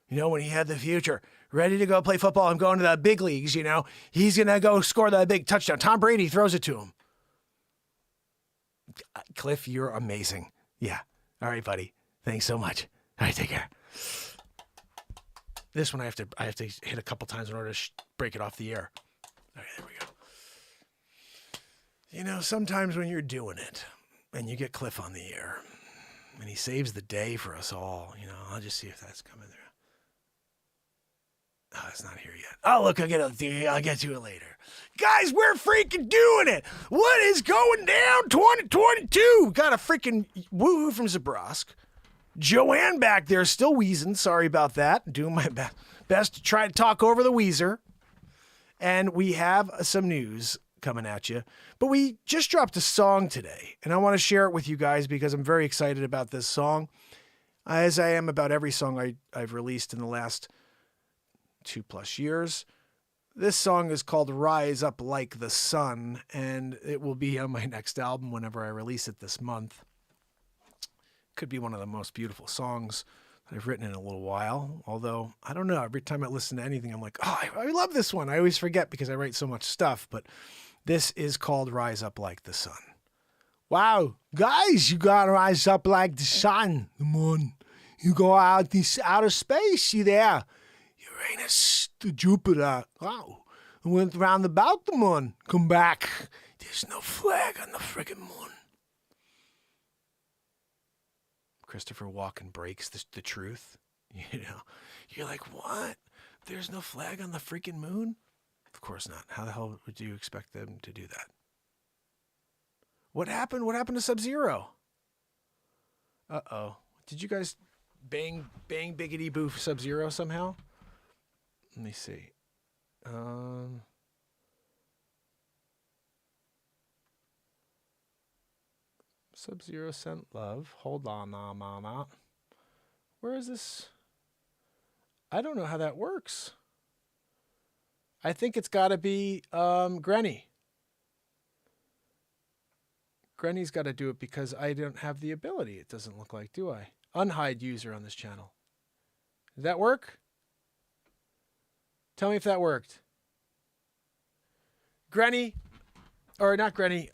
when he had the future, ready to go play football and go into the big leagues, he's going to go score that big touchdown. Tom Brady throws it to him. Cliff, you're amazing. Yeah. All right, buddy. Thanks so much. All right, take care. This one I have to hit a couple times in order to break it off the air. All right, there we go. Sometimes when you're doing it and you get Cliff on the air and he saves the day for us all, I'll just see if that's coming through. Oh, it's not here yet. Oh, look, I'll get to it later. Guys, we're freaking doing it. What is going down 2022? Got a freaking woohoo from Zabrosk. Joanne back there still wheezing. Sorry about that. Doing my best to try to talk over the wheezer. And we have some news coming at you. But we just dropped a song today. And I want to share it with you guys because I'm very excited about this song. As I am about every song I've released in the last 2+ years. This song is called Rise Up Like the Sun, and it will be on my next album whenever I release it this month. Could be one of the most beautiful songs that I've written in a little while, although, I don't know, every time I listen to anything, I'm like, oh, I love this one. I always forget because I write so much stuff, but this is called Rise Up Like the Sun. Wow, guys, you gotta rise up like the sun. Come on, you go out this outer space, you there. Uranus to Jupiter. Wow. I went round about the moon. Come back. There's no flag on the friggin' moon. Christopher Walken breaks the truth. You're like, what? There's no flag on the freaking moon? Of course not. How the hell would you expect them to do that? What happened? What happened to Sub-Zero? Uh-oh. Did you guys bang biggity boo Sub-Zero somehow? Let me see. Sub-Zero sent love. Hold on, mama. Where is this? I don't know how that works. I think it's got to be Granny. Granny's got to do it because I don't have the ability. It doesn't look like, do I? Unhide user on this channel. Did that work? Tell me if that worked. Granny, or not Granny,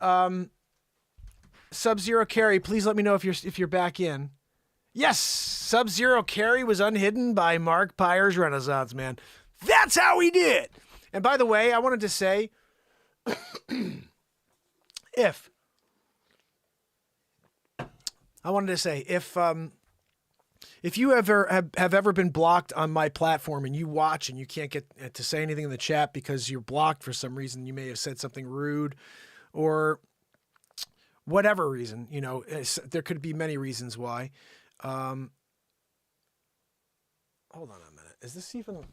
Sub-Zero Carry, please let me know if you're back in. Yes, Sub-Zero Carry was unhidden by Mark Pyers Renaissance Man. That's how we did. And by the way, I wanted to say, if you ever have ever been blocked on my platform and you watch and you can't get to say anything in the chat because you're blocked for some reason, you may have said something rude, or whatever reason, there could be many reasons why. Hold on a minute. Is this even...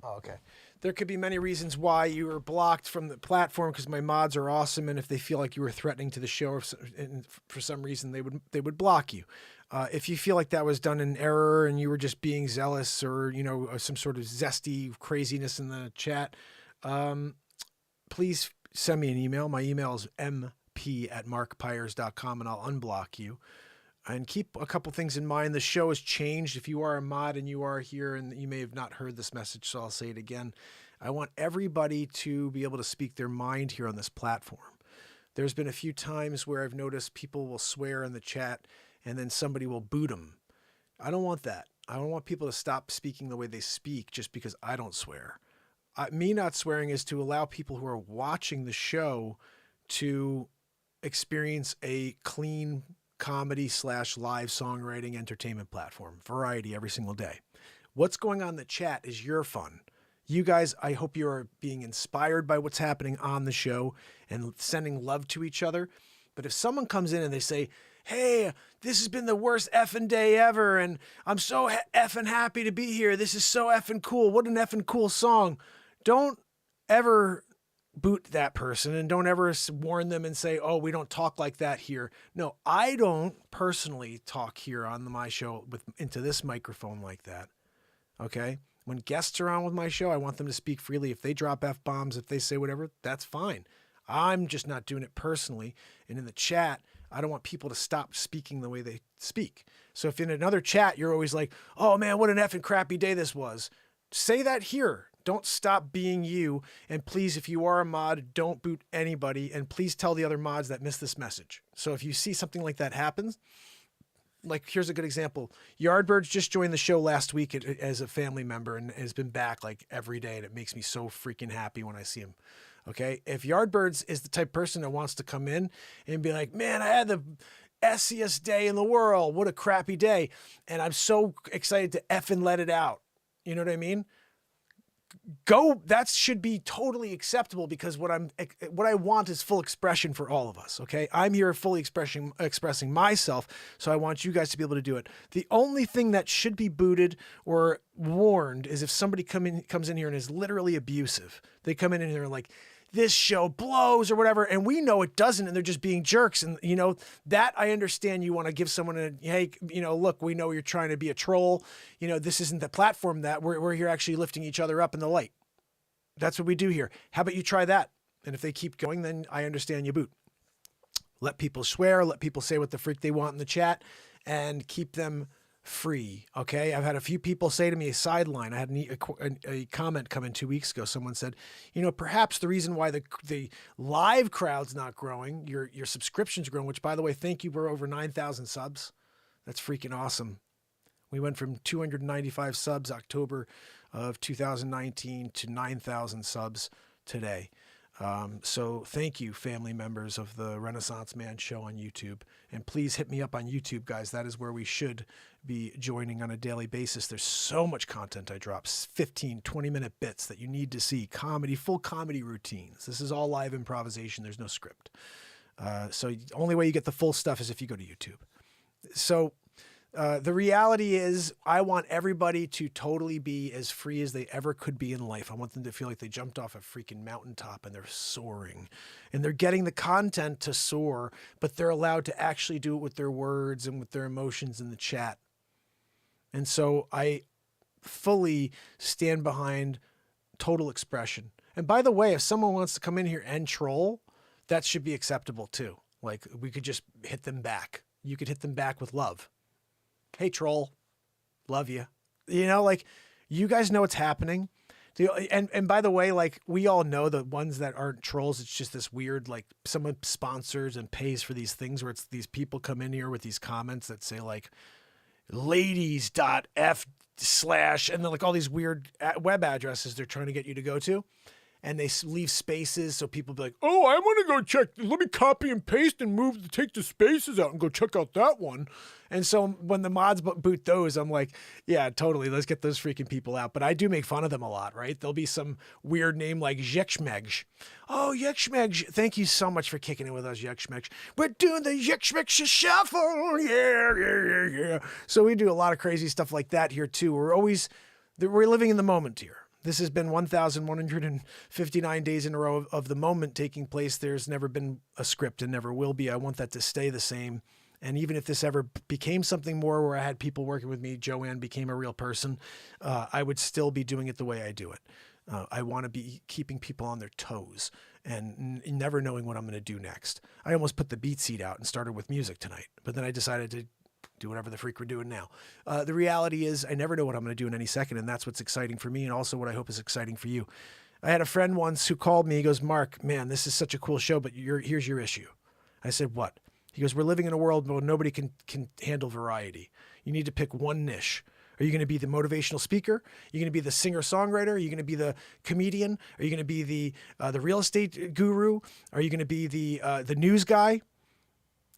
Oh, okay. There could be many reasons why you were blocked from the platform, because my mods are awesome, and if they feel like you were threatening to the show, and for some reason they would block you. If you feel like that was done in error and you were just being zealous, or some sort of zesty craziness in the chat, please send me an email. My email is mp@markpires.com, and I'll unblock you. And keep a couple things in mind. The show has changed. If you are a mod and you are here, and you may have not heard this message, so I'll say it again. I want everybody to be able to speak their mind here on this platform. There's been a few times where I've noticed people will swear in the chat and then somebody will boot them. I don't want that. I don't want people to stop speaking the way they speak just because I don't swear. Me not swearing is to allow people who are watching the show to experience a clean comedy / live songwriting entertainment platform. Variety every single day. What's going on in the chat is your fun. You guys, I hope you are being inspired by what's happening on the show and sending love to each other. But if someone comes in and they say, hey, this has been the worst effing day ever, and I'm so effing happy to be here. This is so effing cool. What an effing cool song. Don't ever boot that person, and don't ever warn them and say, oh, we don't talk like that here. No, I don't personally talk here on my show into this microphone like that. Okay? When guests are on with my show, I want them to speak freely. If they drop F-bombs, if they say whatever, that's fine. I'm just not doing it personally. And in the chat, I don't want people to stop speaking the way they speak. So if in another chat, you're always like, oh man, what an effing crappy day this was. Say that here. Don't stop being you. And please, if you are a mod, don't boot anybody. And please tell the other mods that missed this message. So if you see something like that happens, like here's a good example. Yardbirds just joined the show last week as a family member and has been back like every day. And it makes me so freaking happy when I see him. Okay. If Yardbirds is the type of person that wants to come in and be like, man, I had the essiest day in the world. What a crappy day. And I'm so excited to effing let it out. You know what I mean? Go, that should be totally acceptable, because what I want is full expression for all of us. Okay. I'm here fully expressing myself. So I want you guys to be able to do it. The only thing that should be booted or warned is if somebody comes in here and is literally abusive. They come in and they're like, this show blows or whatever. And we know it doesn't. And they're just being jerks. And that I understand. You want to give someone hey, look, we know you're trying to be a troll. This isn't the platform that we're here actually lifting each other up in the light. That's what we do here. How about you try that? And if they keep going, then I understand you boot. Let people swear, let people say what the freak they want in the chat, and keep them free. Okay. I've had a few people say to me, a sideline. I had a comment come in 2 weeks ago. Someone said, perhaps the reason why the live crowd's not growing, your subscriptions growing, which by the way, thank you. We're over 9,000 subs. That's freaking awesome. We went from 295 subs October of 2019 to 9,000 subs today. So thank you, family members of the Renaissance Man Show on YouTube. And please hit me up on YouTube, guys. That is where we should be joining on a daily basis. There's so much content I drop, 15, 20-minute bits that you need to see. Comedy, full comedy routines. This is all live improvisation. There's no script. So the only way you get the full stuff is if you go to YouTube. So the reality is I want everybody to totally be as free as they ever could be in life. I want them to feel like they jumped off a freaking mountaintop and they're soaring, and they're getting the content to soar, but they're allowed to actually do it with their words and with their emotions in the chat. And so I fully stand behind total expression. And by the way, if someone wants to come in here and troll, that should be acceptable too. Like we could just hit them back. You could hit them back with love. Hey, troll, love you. You guys know what's happening. And by the way, like we all know the ones that aren't trolls, it's just this weird, like someone sponsors and pays for these things where it's these people come in here with these comments that say like ladies.f/ and then like all these weird web addresses they're trying to get you to go to. and they leave spaces so people be like, oh, I want to go check. Let me copy and paste and take the spaces out and go check out that one. And so when the mods boot those, I'm like, yeah, totally. Let's get those freaking people out. But I do make fun of them a lot, right? There'll be some weird name like Yekshmeg. Oh, Yekshmeg. Thank you so much for kicking it with us, Yekshmeg. We're doing the Yekshmeg shuffle. Yeah. So we do a lot of crazy stuff like that here too. We're living in the moment here. This has been 1,159 days in a row of the moment taking place. There's never been a script and never will be. I want that to stay the same. And even if this ever became something more where I had people working with me, Joanne became a real person, I would still be doing it the way I do it. I want to be keeping people on their toes and never knowing what I'm going to do next. I almost put the beat seat out and started with music tonight, but then I decided to do whatever the freak we're doing now. The reality is I never know what I'm going to do in any second, and that's what's exciting for me and also what I hope is exciting for you. I had a friend once who called me. He goes, Mark, man, this is such a cool show, but here's your issue. I said, what? He goes, we're living in a world where nobody can handle variety. You need to pick one niche. Are you going to be the motivational speaker? Are you going to be the singer-songwriter? Are you going to be the comedian? Are you going to be the real estate guru? Are you going to be the news guy?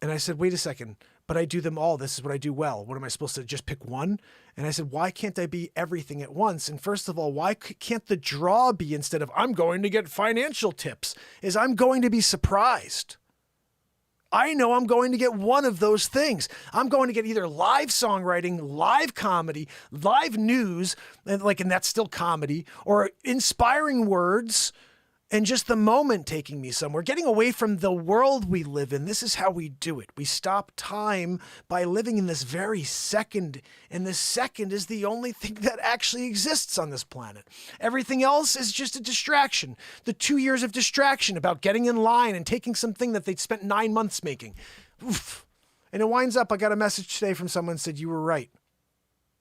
And I said, wait a second, but I do them all. This is what I do well. What am I supposed to just pick one? And I said, why can't I be everything at once? And first of all, why can't the draw be, instead of I'm going to get financial tips, is I'm going to be surprised. I know I'm going to get one of those things. I'm going to get either live songwriting, live comedy, live news, and that's still comedy, or inspiring words, and just the moment taking me somewhere, getting away from the world we live in. This is how we do it. We stop time by living in this very second, and this second is the only thing that actually exists on this planet. Everything else is just a distraction. The 2 years of distraction about getting in line and taking something that they'd spent 9 months making. Oof. And it winds up, I got a message today from someone who said, you were right.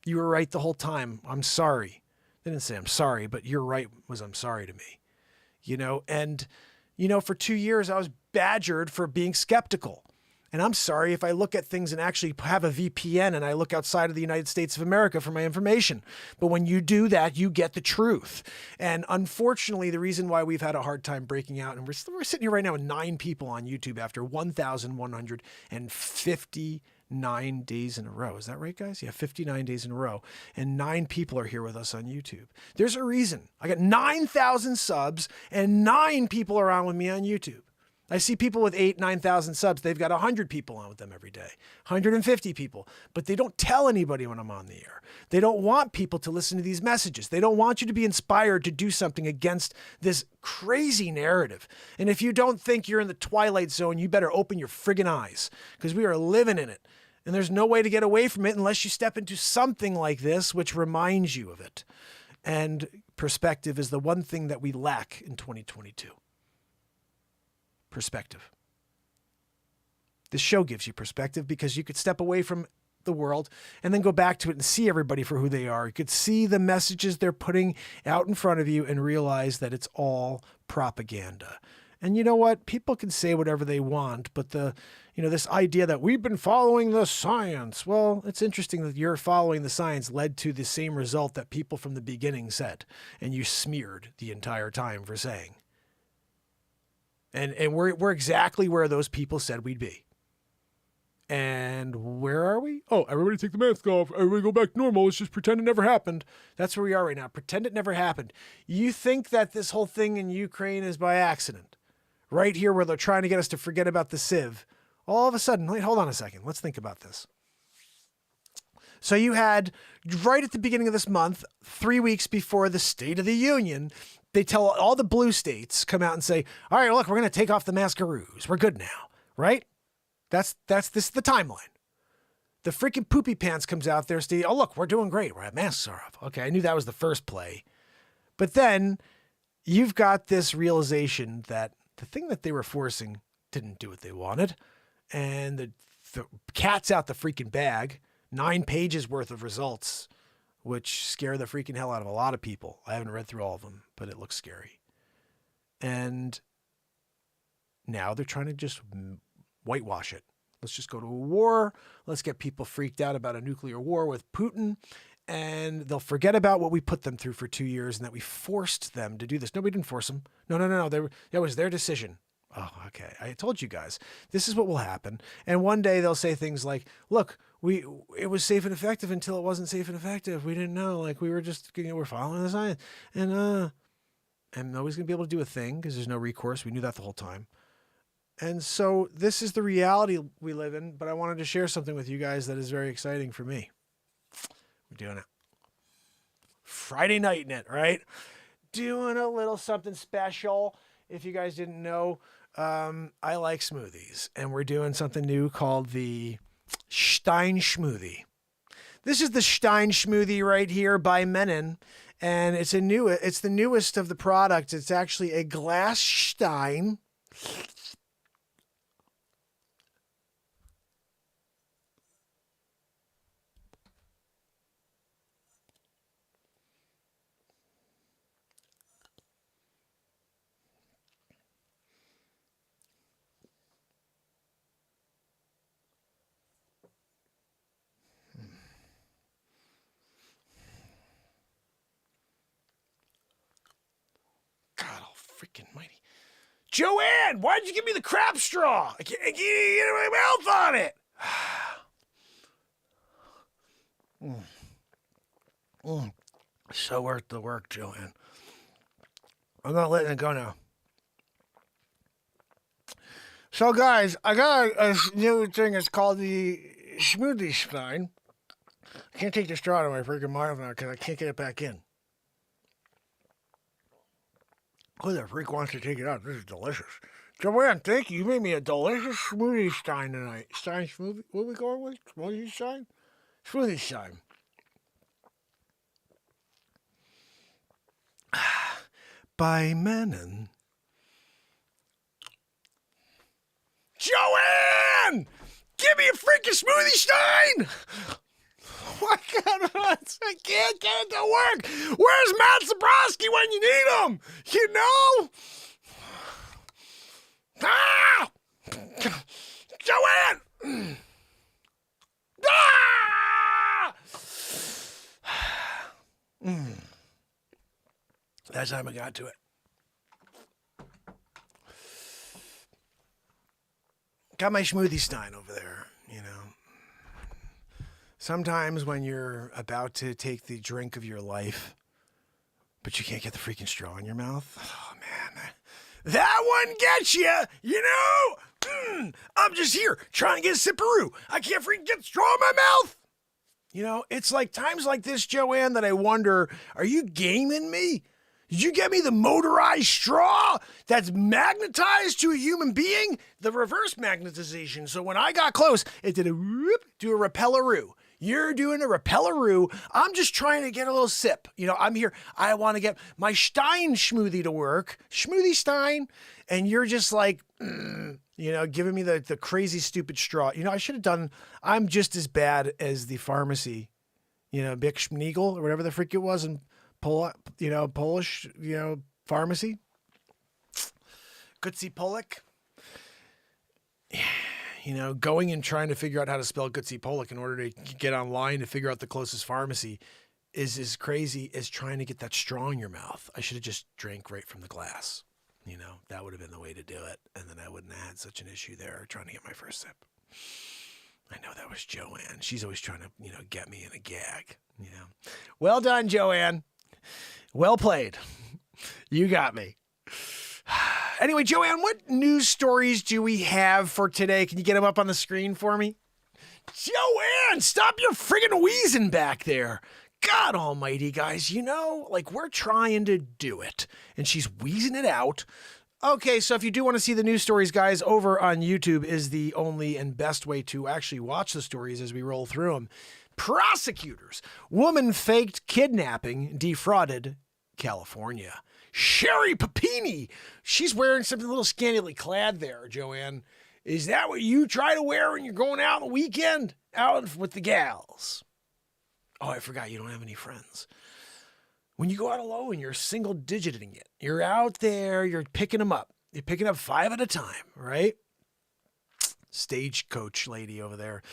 You were right the whole time. I'm sorry. They didn't say I'm sorry, but you're right was I'm sorry to me. For 2 years, I was badgered for being skeptical. And I'm sorry if I look at things and actually have a VPN and I look outside of the United States of America for my information. But when you do that, you get the truth. And unfortunately, the reason why we've had a hard time breaking out, and we're sitting here right now with 9 people on YouTube after 1,159 days in a row. Is that right, guys? Yeah, 59 days in a row. And 9 people are here with us on YouTube. There's a reason. I got 9,000 subs and 9 people are on with me on YouTube. I see people with 8,000, 9,000 subs. They've got 100 people on with them every day, 150 people, but they don't tell anybody when I'm on the air. They don't want people to listen to these messages. They don't want you to be inspired to do something against this crazy narrative. And if you don't think you're in the twilight zone, you better open your friggin' eyes, because we are living in it. And there's no way to get away from it unless you step into something like this, which reminds you of it. And perspective is the one thing that we lack in 2022. Perspective. This show gives you perspective because you could step away from the world and then go back to it and see everybody for who they are. You could see the messages they're putting out in front of you and realize that it's all propaganda. And you know what? People can say whatever they want, but this idea that we've been following the science. Well, it's interesting that you're following the science led to the same result that people from the beginning said, and you smeared the entire time for saying. And we're exactly where those people said we'd be. And where are we? Oh, everybody take the mask off. Everybody go back to normal. Let's just pretend it never happened. That's where we are right now. Pretend it never happened. You think that this whole thing in Ukraine is by accident. Right here where they're trying to get us to forget about the Civ. All of a sudden, wait, hold on a second. Let's think about this. So you had, right at the beginning of this month, 3 weeks before the State of the Union, they tell all the blue states, come out and say, all right, look, we're going to take off the mascaroos. We're good now, right? This is the timeline. The freaking poopy pants comes out there, Steve. Oh, look, we're doing great. Our masks are off. Okay, I knew that was the first play. But then you've got this realization that the thing that they were forcing didn't do what they wanted. And the cat's out the freaking bag. 9 pages worth of results, which scare the freaking hell out of a lot of people. I haven't read through all of them, but it looks scary. And now they're trying to just whitewash it. Let's just go to a war. Let's get people freaked out about a nuclear war with Putin. and they'll forget about what we put them through for 2 years and that we forced them to do this. No, we didn't force them. No. That was their decision. Oh, okay. I told you guys, this is what will happen. And one day they'll say things like, look, it was safe and effective until it wasn't safe and effective. We didn't know, like we were just, we're following the science, and nobody's going to be able to do a thing because there's no recourse. We knew that the whole time. And so this is the reality we live in, but I wanted to share something with you guys that is very exciting for me. We're doing it. Friday night in it, right? Doing a little something special. If you guys didn't know, I like smoothies, and we're doing something new called the Sh&t smoothie. This is the Sh&t smoothie right here by Menon, and it's the newest of the products. It's actually a glass Sh&t. Freaking mighty. Joanne, why'd you give me the crap straw? I can't get my mouth on it. So worth the work, Joanne. I'm not letting it go now. So, guys, I got a new thing. It's called the smoothie stein. I can't take the straw out of my freaking mouth now because I can't get it back in. Who the freak wants to take it out? This is delicious. Joanne, thank you. You made me a delicious smoothie stein tonight. Stein smoothie? What are we going with? Smoothie stein? Smoothie stein. By Menon. Joanne! Give me a freaking smoothie stein! Why can't I can't get it to work? Where's Matt Zabrowski when you need him? You know? Ah! Joanne! Ah! That time I got to it. Got my smoothie stein over there, you know. Sometimes when you're about to take the drink of your life, but you can't get the freaking straw in your mouth. Oh, man. That one gets you, you know? I'm just here trying to get a sipperoo. I can't freaking get the straw in my mouth. You know, it's like times like this, Joanne, that I wonder, are you gaming me? Did you get me the motorized straw that's magnetized to a human being? The reverse magnetization. So when I got close, it did a whoop, do a repelleroo. You're doing a repelleroo. I'm just trying to get a little sip. You know, I'm here. I want to get my Stein smoothie to work. Smoothie Stein. And you're just like, you know, giving me the crazy, stupid straw. You know, I should have done, I'm just as bad as the pharmacy, you know, Bick Schmeagel or whatever the freak it was in Polish, you know, pharmacy. Gutsy Polak. You know, going and trying to figure out how to spell Gutsy Polak in order to get online to figure out the closest pharmacy is as crazy as trying to get that straw in your mouth. I should have just drank right from the glass. You know, that would have been the way to do it. And then I wouldn't have had such an issue there trying to get my first sip. I know that was Joanne. She's always trying to, you know, get me in a gag. You know, well done, Joanne. Well played. You got me. Anyway, Joanne, what news stories do we have for today? Can you get them up on the screen for me? Joanne, stop your friggin' wheezing back there. God almighty, guys, you know, like we're trying to do it. And she's wheezing it out. Okay, so if you do want to see the news stories, guys, over on YouTube is the only and best way to actually watch the stories as we roll through them. Prosecutors. Woman faked kidnapping, defrauded California. Sherry Papini. She's wearing something a little scantily clad there, Joanne. Is that what you try to wear when you're going out on the weekend? Out with the gals. Oh, I forgot you don't have any friends. When you go out alone, you're single digiting it. You're out there, you're picking them up. You're picking up 5 at a time, right? Stagecoach lady over there.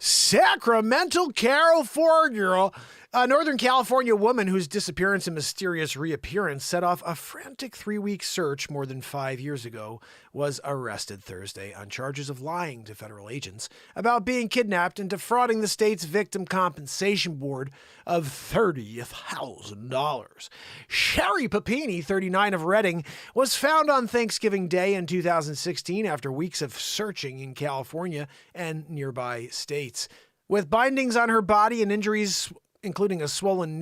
Sacramento, California. A Northern California woman whose disappearance and mysterious reappearance set off a frantic 3-week search more than 5 years ago was arrested Thursday on charges of lying to federal agents about being kidnapped and defrauding the state's Victim Compensation Board of $30,000. Sherry Papini, 39 of Redding, was found on Thanksgiving Day in 2016 after weeks of searching in California and nearby states. With bindings on her body and injuries including a swollen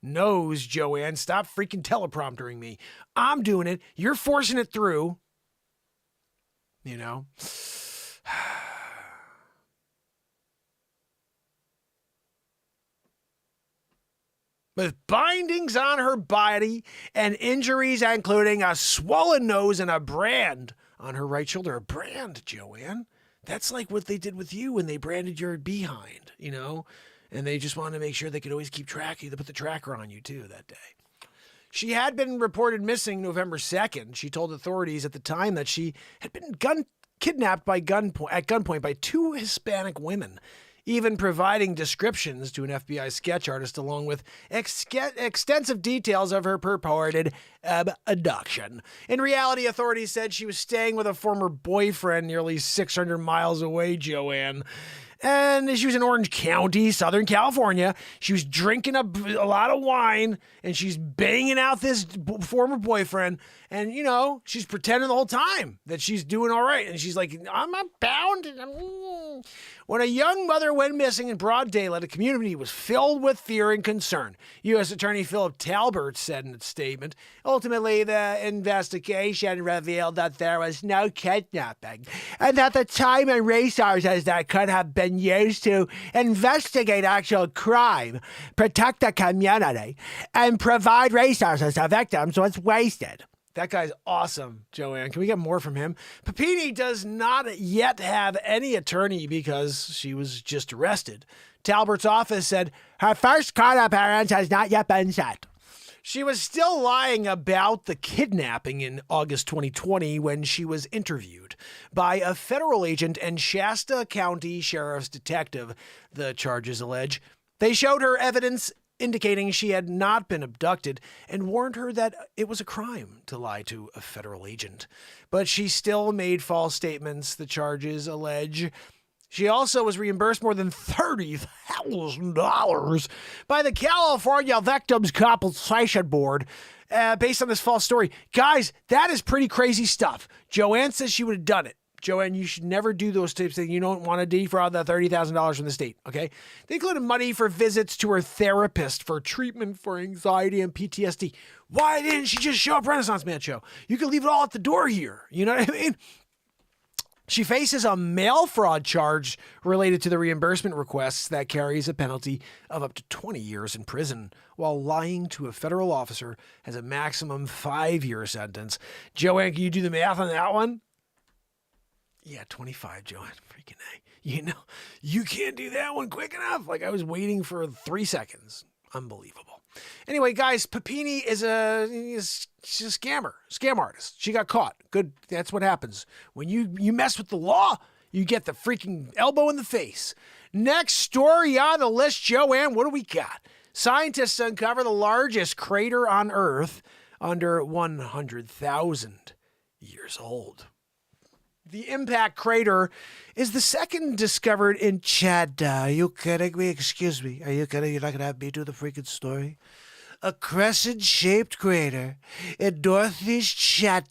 nose, Joanne. Stop freaking telepromptering me. I'm doing it. You're forcing it through. You know? With bindings on her body and injuries, including a swollen nose and a brand on her right shoulder. A brand, Joanne. That's like what they did with you when they branded your behind, you know? And they just wanted to make sure they could always keep track of you. They put the tracker on you, too, that day. She had been reported missing November 2nd. She told authorities at the time that she had been kidnapped at gunpoint by 2 Hispanic women, even providing descriptions to an FBI sketch artist along with extensive details of her purported abduction. In reality, authorities said she was staying with a former boyfriend nearly 600 miles away, Joanne. And she was in Orange County, Southern California. She was drinking a lot of wine, and she's banging out this former boyfriend. And, you know, she's pretending the whole time that she's doing all right. And she's like, I'm not bound. When a young mother went missing in broad daylight, the community was filled with fear and concern. U.S. Attorney Philip Talbert said in a statement, ultimately, the investigation revealed that there was no kidnapping and that the time and resources that could have been used to investigate actual crime, protect the community, and provide resources to victims was wasted. That guy's awesome, Joanne. Can we get more from him? Papini does not yet have any attorney because she was just arrested. Talbert's office said her first court appearance has not yet been set. She was still lying about the kidnapping in August 2020 when she was interviewed by a federal agent and Shasta County Sheriff's detective, the charges allege. They showed her evidence indicating she had not been abducted and warned her that it was a crime to lie to a federal agent. But she still made false statements, the charges allege. She also was reimbursed more than $30,000 by the California Victims Compensation Board based on this false story. Guys, that is pretty crazy stuff. Joanne says she would have done it. Joanne, you should never do those types of things. You don't want to defraud the $30,000 from the state, okay? They included money for visits to her therapist for treatment for anxiety and PTSD. Why didn't she just show up Renaissance Man show? You could leave it all at the door here. You know what I mean? She faces a mail fraud charge related to the reimbursement requests that carries a penalty of up to 20 years in prison, while lying to a federal officer has a maximum 5-year sentence. Joanne, can you do the math on that one? Yeah, 25, Joanne. Freaking A. You know, you can't do that one quick enough. Like, I was waiting for 3 seconds. Unbelievable. Anyway, guys, Papini she's a scam artist. She got caught. Good. That's what happens. When you mess with the law, you get the freaking elbow in the face. Next story on the list, Joanne, what do we got? Scientists uncover the largest crater on Earth under 100,000 years old. The impact crater is the second discovered in Chad. Are you kidding me? Excuse me. Are you kidding? You're not going to have me do the freaking story? A crescent-shaped crater in northeast Chad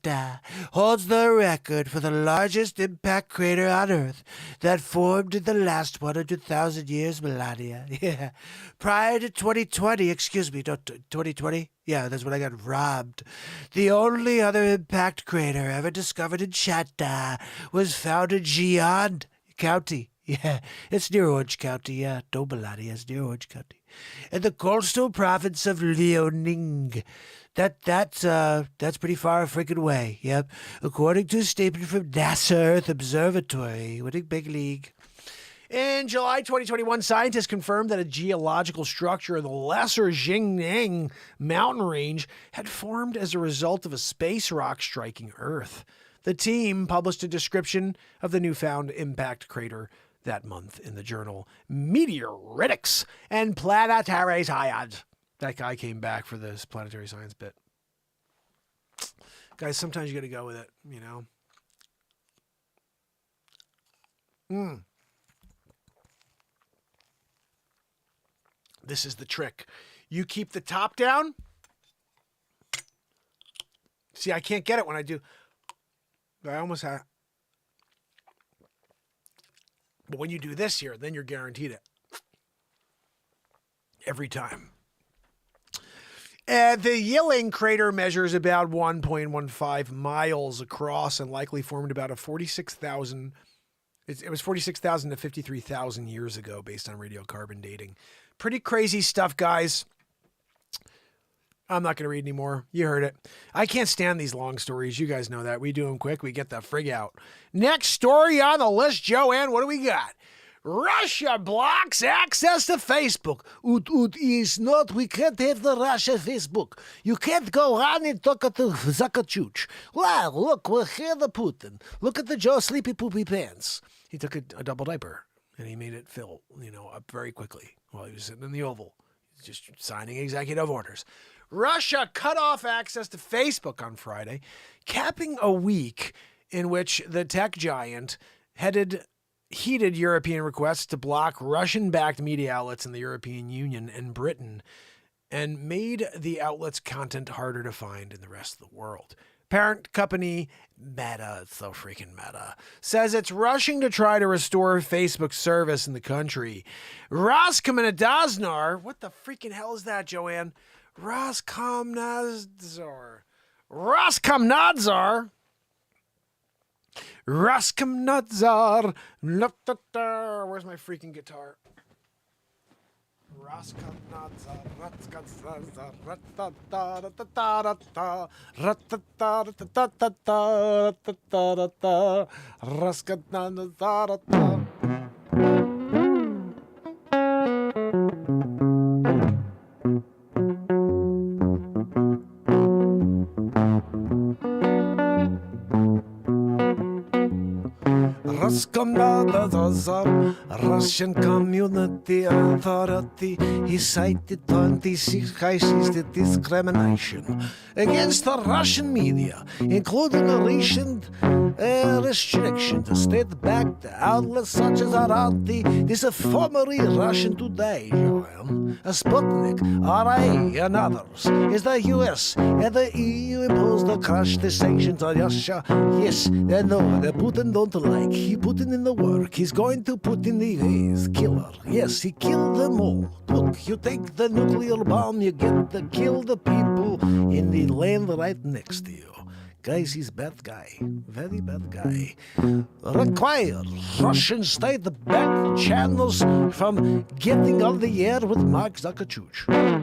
holds the record for the largest impact crater on Earth that formed in the last 100,000 years, millennia. Yeah. Prior to 2020, 2020? Yeah, that's when I got robbed. The only other impact crater ever discovered in Chad was found in Sh&t County. Yeah, it's near Orange County. Yeah, Dobalani is near Orange County. In the coastal province of Liaoning. That's pretty far freaking away. Yep. According to a statement from NASA Earth Observatory, winning big league. In July 2021, scientists confirmed that a geological structure in the lesser Jingnan mountain range had formed as a result of a space rock striking Earth. The team published a description of the newfound impact crater that month in the journal Meteoritics and Planetary Science. That guy came back for this planetary science bit. Guys, sometimes you got to go with it, you know. This is the trick. You keep the top down. See, I can't get it when I do. I almost have. But when you do this here, then you're guaranteed it. Every time. The Yilling crater measures about 1.15 miles across and likely formed about a 46,000. It was 46,000 to 53,000 years ago based on radiocarbon dating. Pretty crazy stuff, guys. I'm not going to read anymore. You heard it. I can't stand these long stories. You guys know that. We do them quick. We get the frig out. Next story on the list, Joanne, what do we got? Russia blocks access to Facebook. Is not. We can't have the Russia Facebook. You can't go on and talk to Zuckerchuch. Well, look, we're here the Putin. Look at the Joe Sleepy Poopy Pants. He took a double diaper and he made it fill, up very quickly while he was sitting in the Oval. He's just signing executive orders. Russia cut off access to Facebook on Friday, capping a week in which the tech giant heated European requests to block Russian-backed media outlets in the European Union and Britain and made the outlets' content harder to find in the rest of the world. Parent company Meta, it's so freaking Meta, says it's rushing to try to restore Facebook service in the country. Roskomnadzor, what the freaking hell is that, Joanne? Roskomnadzor. Where's my freaking guitar? Russian Community Authority, he cited 26 cases of discrimination against the Russian media, including a recent restriction to state-backed outlets such as RT. This is formerly Russian Today, Joel, Sputnik, RA, and others. Is the US and the EU imposed to crush the sanctions on Russia? Yes, they know that Putin don't like. He put in the work. He's going to put in the killer. Yes, he killed them all. Look, you take the nuclear bomb, you get to kill the people in the land right next to you. Guys, he's a bad guy. Very bad guy. Require Russian state-backed channels from getting on the air with Mark Zuckerberg.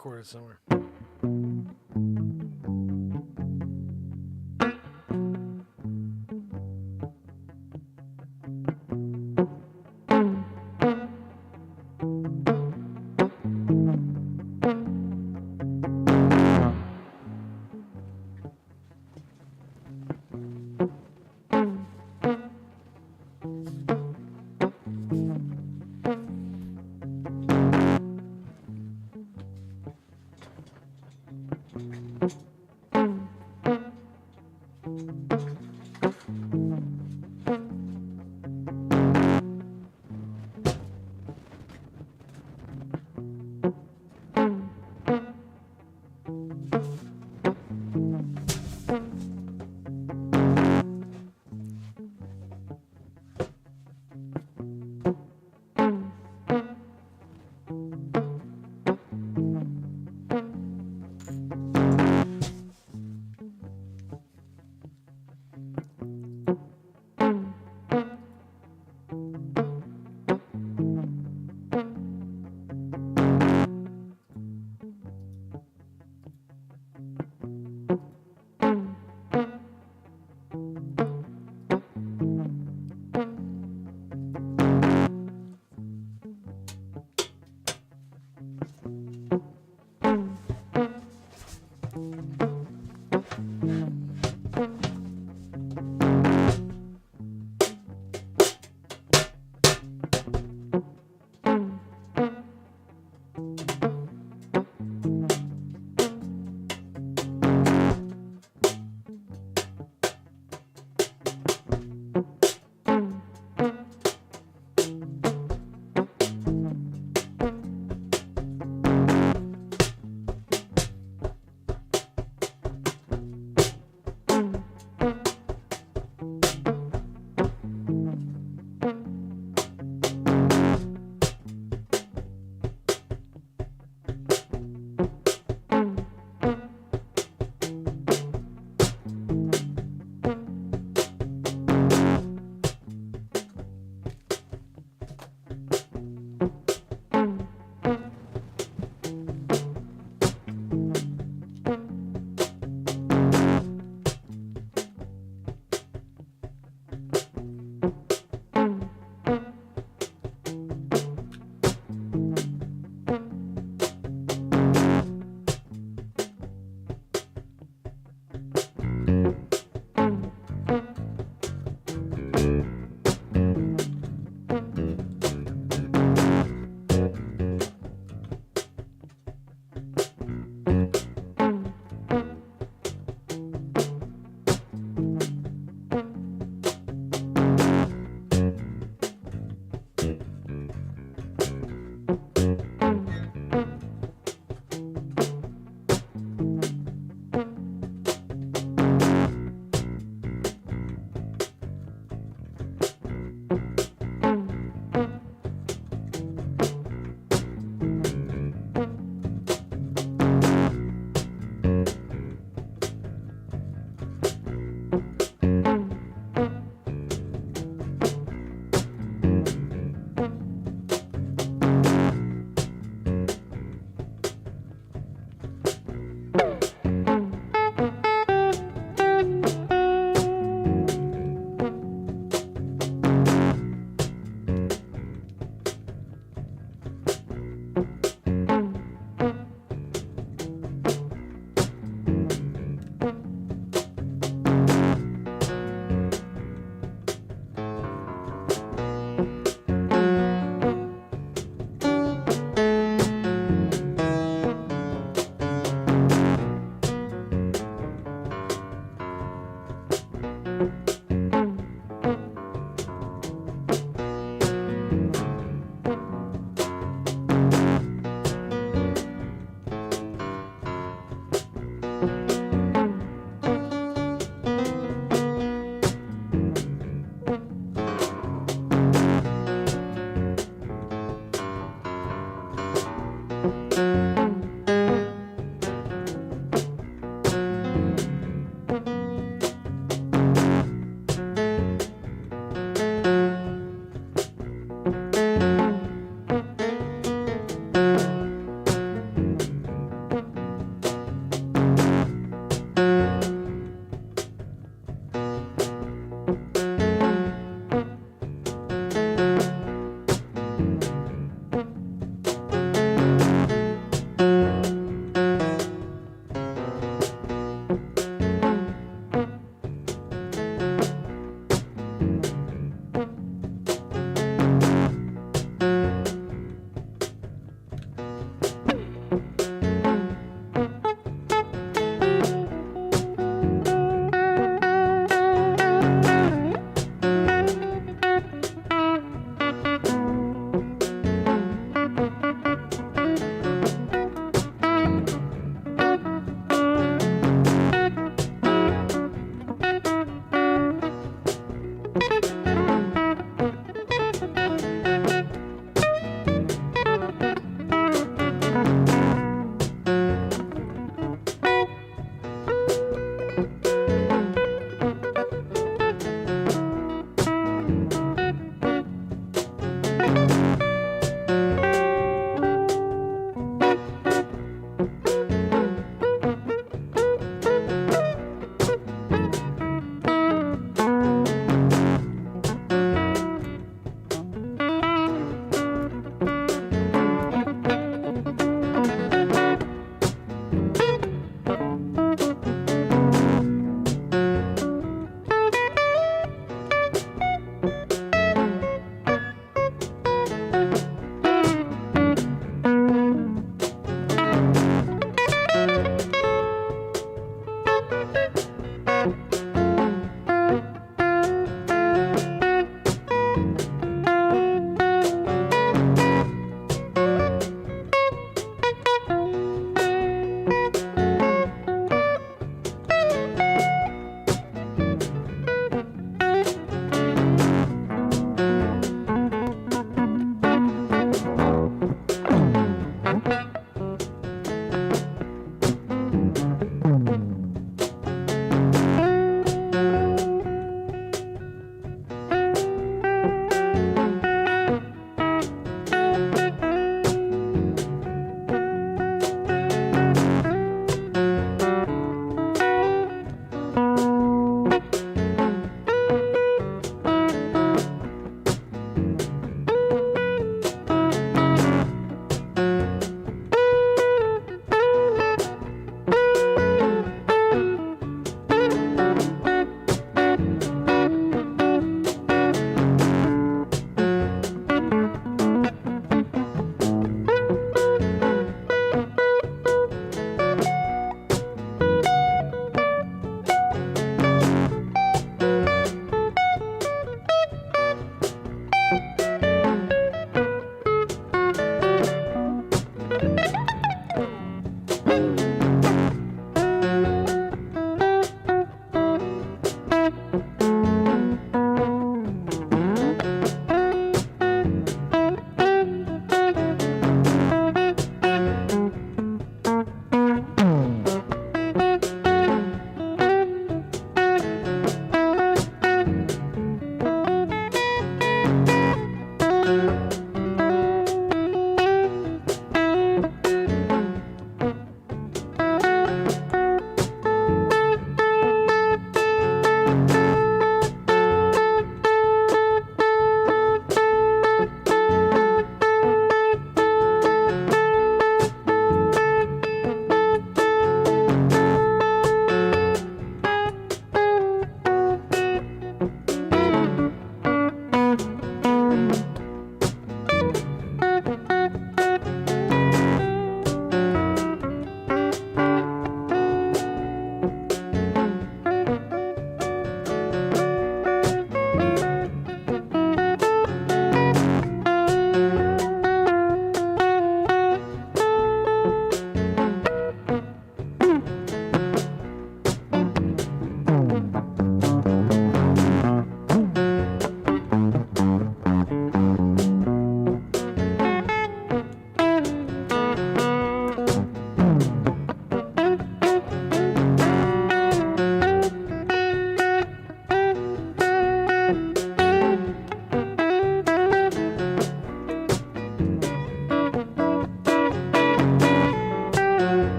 recorded somewhere.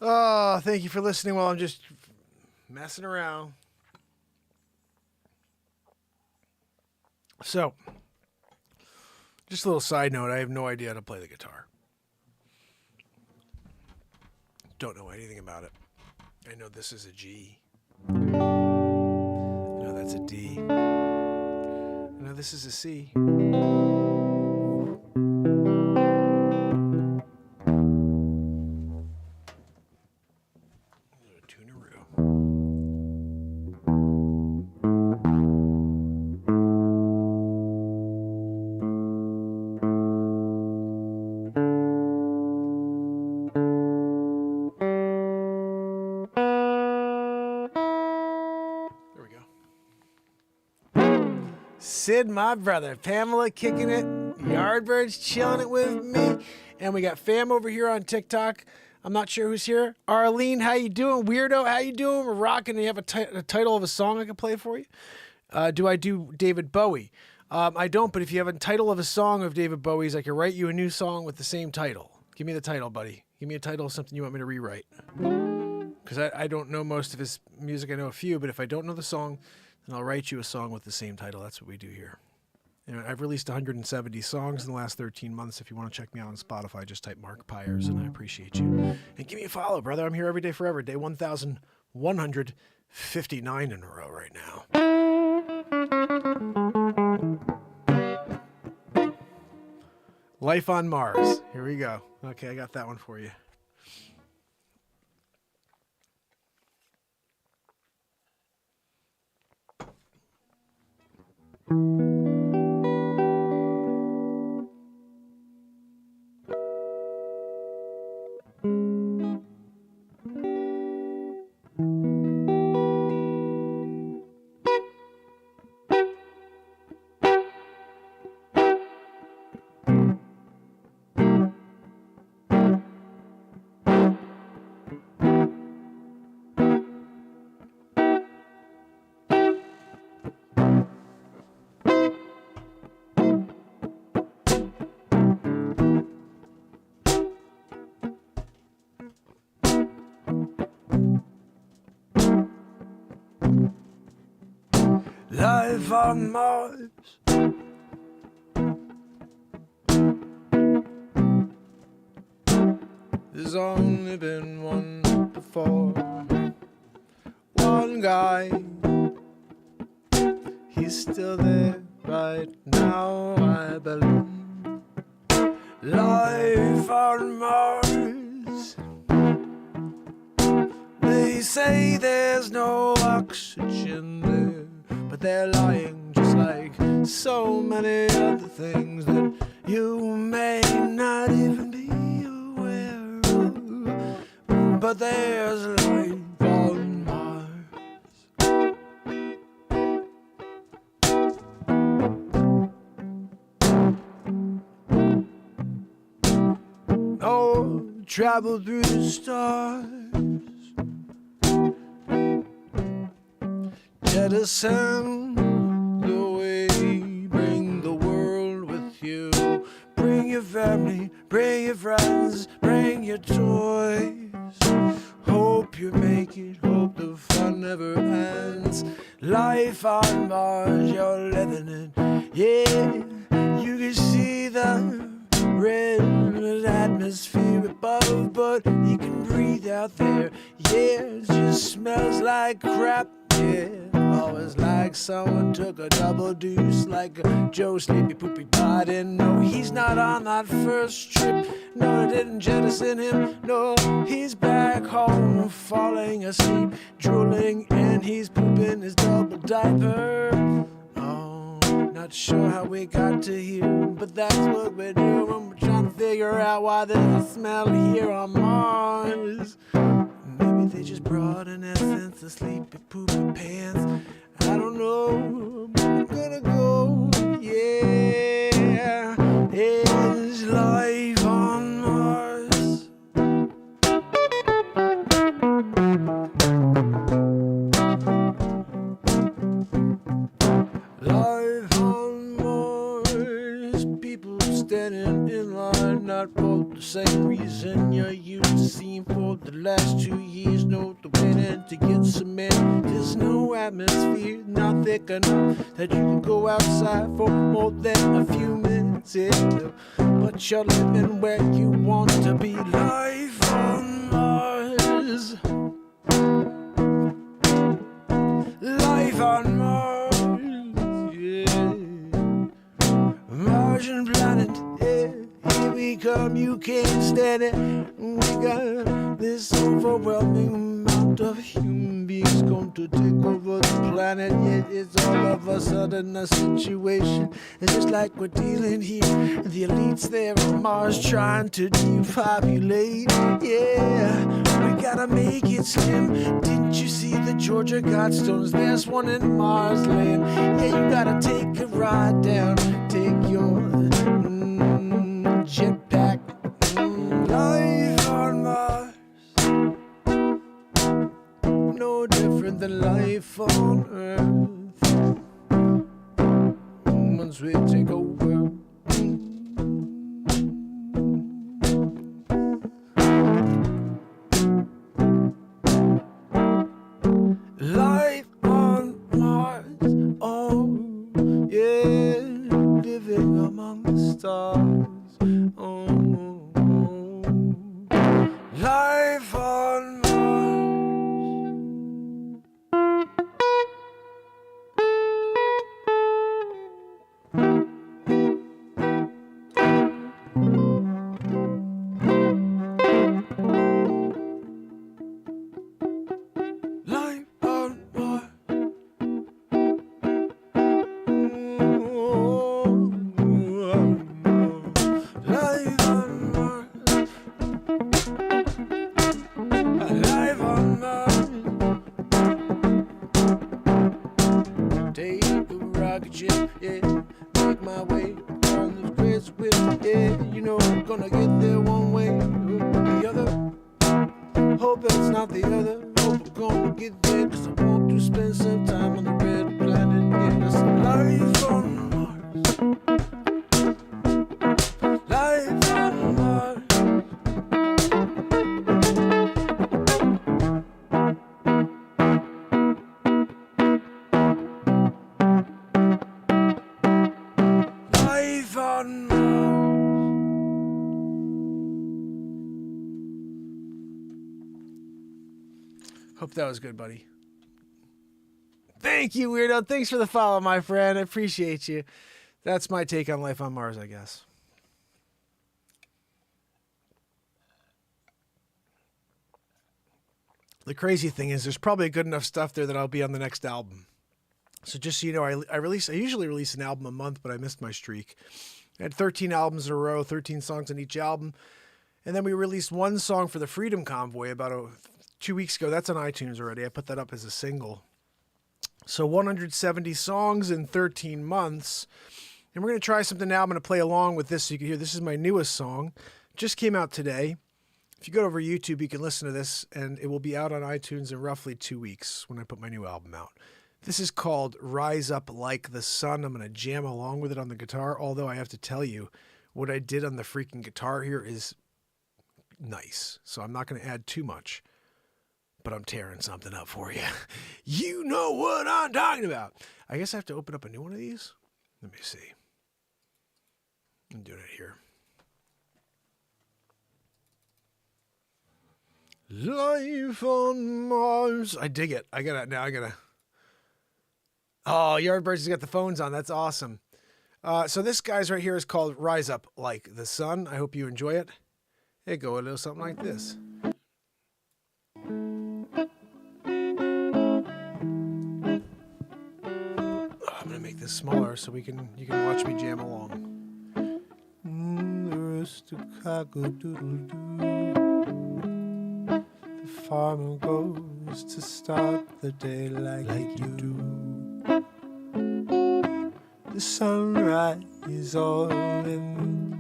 Oh, thank you for listening while I'm just messing around. So, just a little side note, I have no idea how to play the guitar. Don't know anything about it. I know this is a G. I know that's a D. I know this is a C. Sid, my brother, Pamela kicking it, Yardbirds chilling it with me, and we got Fam over here on TikTok. I'm not sure who's here. Arlene, how you doing? Weirdo, how you doing? We're rocking. Do you have a title of a song I can play for you? Do I do David Bowie? I don't, but if you have a title of a song of David Bowie's, I can write you a new song with the same title. Give me the title, buddy. Give me a title of something you want me to rewrite. Because I don't know most of his music. I know a few, but if I don't know the song, then I'll write you a song with the same title. That's what we do here. And I've released 170 songs in the last 13 months. If you want to check me out on Spotify, just type Mark Pires, and I appreciate you. And give me a follow, brother. I'm here every day forever. Day 1,159 in a row right now. Life on Mars. Here we go. Okay, I got that one for you. Life on Mars. There's only been one before. One guy, he's still there right now, I believe. Life on Mars. They say there's no oxygen there, but they're lying just like so many other things that you may not even be aware of. But there's life on Mars. Oh, travel through the stars. Jettison the way, bring the world with you. Bring your family, bring your friends, bring your toys. Hope you make it, hope the fun never ends. Life on Mars, you're living it. Yeah, you can see the red atmosphere above, but you can breathe out there. Yeah, it just smells like crap. Yeah, always like someone took a double deuce, like a Joe Sleepy Poopy Body. No, he's not on that first trip. No, I didn't jettison him. No, he's back home, falling asleep, drooling, and he's pooping his double diaper. Oh, not sure how we got to here, but that's what we're doing. We're trying to figure out why there's a smell here on Mars. Maybe they just brought an essence of sleepy poopy pants. I don't know, but I'm gonna go. Yeah, is life on Mars? Life on Mars. People standing in line, not for the same reason you seen for the last 2 years. No, the waiting to get cement. There's no atmosphere, not thick enough that you can go outside for more than a few minutes. Yeah. But you're living where you want to be. Life on Mars. Life on Mars. Yeah. Martian planet. Yeah. Here we come, you can't stand it. We got this overwhelming amount of human beings going to take over the planet. Yet it's all of a sudden a situation. It's just like we're dealing here. The elites there on Mars trying to depopulate. Yeah, we gotta make it slim. Didn't you see the Georgia Guidestones? There's one in Mars land. Yeah, you gotta take a ride down. Take your jetpack. Life on Mars, no different than life on Earth. Once we take over. Life on Mars, oh yeah, living among the stars. Oh, life on Life on Mars. Life on Mars. Life on Mars. Take a rocket ship, yeah. Make my way on the great switch, yeah. You know I'm gonna get there one way or the other. Hope it's not the other. Hope we're gonna get there, 'cause I want to spend some time on the red planet. Yeah, there's some life on Mars. Life on Mars. Life on Mars. Hope that was good, buddy. Thank you, Weirdo. Thanks for the follow, my friend. I appreciate you. That's my take on life on Mars, I guess. The crazy thing is there's probably good enough stuff there that I'll be on the next album. So just so you know, I usually release an album a month, but I missed my streak. I had 13 albums in a row, 13 songs on each album. And then we released one song for the Freedom Convoy about 2 weeks ago. That's on iTunes already. I put that up as a single. So 170 songs in 13 months. And we're going to try something now. I'm going to play along with this so you can hear. This is my newest song. Just came out today. If you go over YouTube, you can listen to this, and it will be out on iTunes in roughly 2 weeks when I put my new album out. This is called Rise Up Like the Sun. I'm going to jam along with it on the guitar, although I have to tell you, what I did on the freaking guitar here is nice. So I'm not going to add too much, but I'm tearing something up for you. You know what I'm talking about. I guess I have to open up a new one of these. Let me see. I'm doing it here. Life on Mars. I dig it. I gotta. Oh, Yardbirds has got the phones on. That's awesome. So this guy's right here is called Rise Up Like the Sun. I hope you enjoy it. It go a little something like this. I'm gonna make this smaller so you can watch me jam along. The rooster cock-a-doodle-doo. The farmer goes to start the day like you do. The sunrise is all in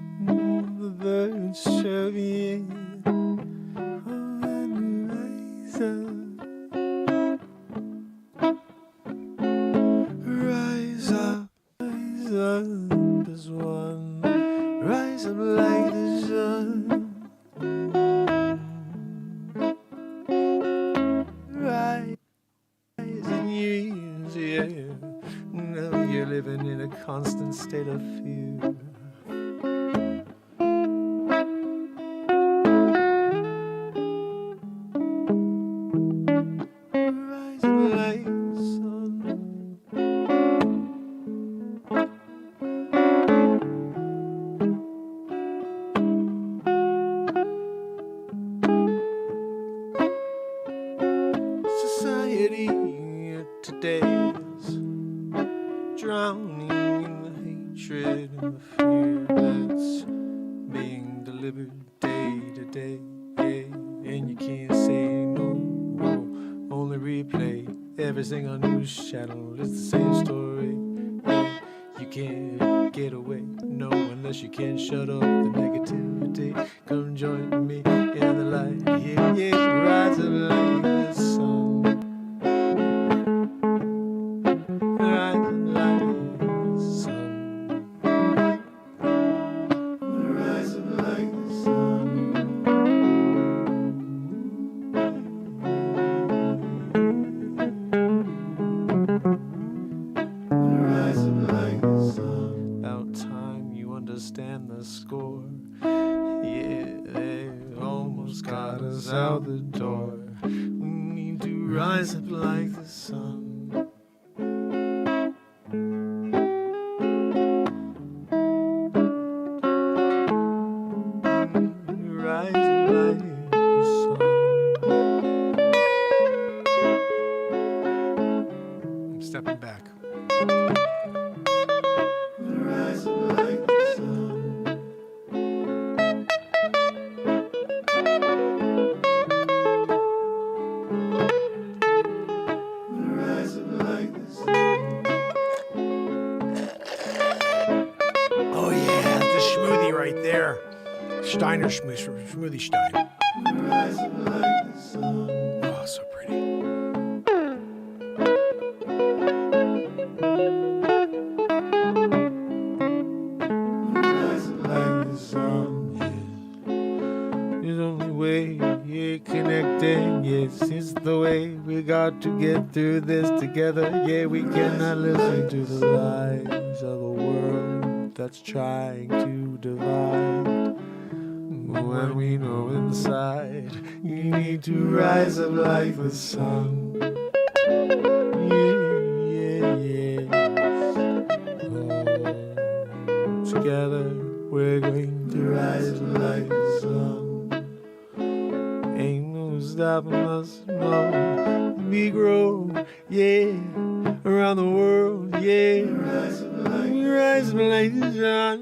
the birds chirping. Oh, and rise up, rise up as one, rise up like the sun. Rising years, yeah. Now you're living in a constant state of fear. Rising like the sun. Society today is drowning in the hatred and the fear that's being delivered day to day. Yeah, and you can't say no, only replay every single news channel. It's the same story. Yeah, you can't get away, no, unless you can shut up the negativity. Come join me in the light. Yeah, yeah, rise up like the sun. About time you understand the score. Yeah, they almost got us out the door. We need to rise up like the sun. Rise up like the sun. I'm stepping back. Rise up like the sun. Rise up like the sun. Oh yeah, the schmoothie right there. Steiner smoothie Stein. Rise up like the sun. Oh, so pretty. There's only way you're connected. Yes, it's the way we got to get through this together. Yeah, we cannot listen to the lies of the world that's trying to divide. When we know inside you need to rise up like the sun. Yeah, yeah, yeah. Together we're going to rise up like the sun. Ain't no stopping us, no. We grow, yeah, around the world, yeah. We rise up like the sun.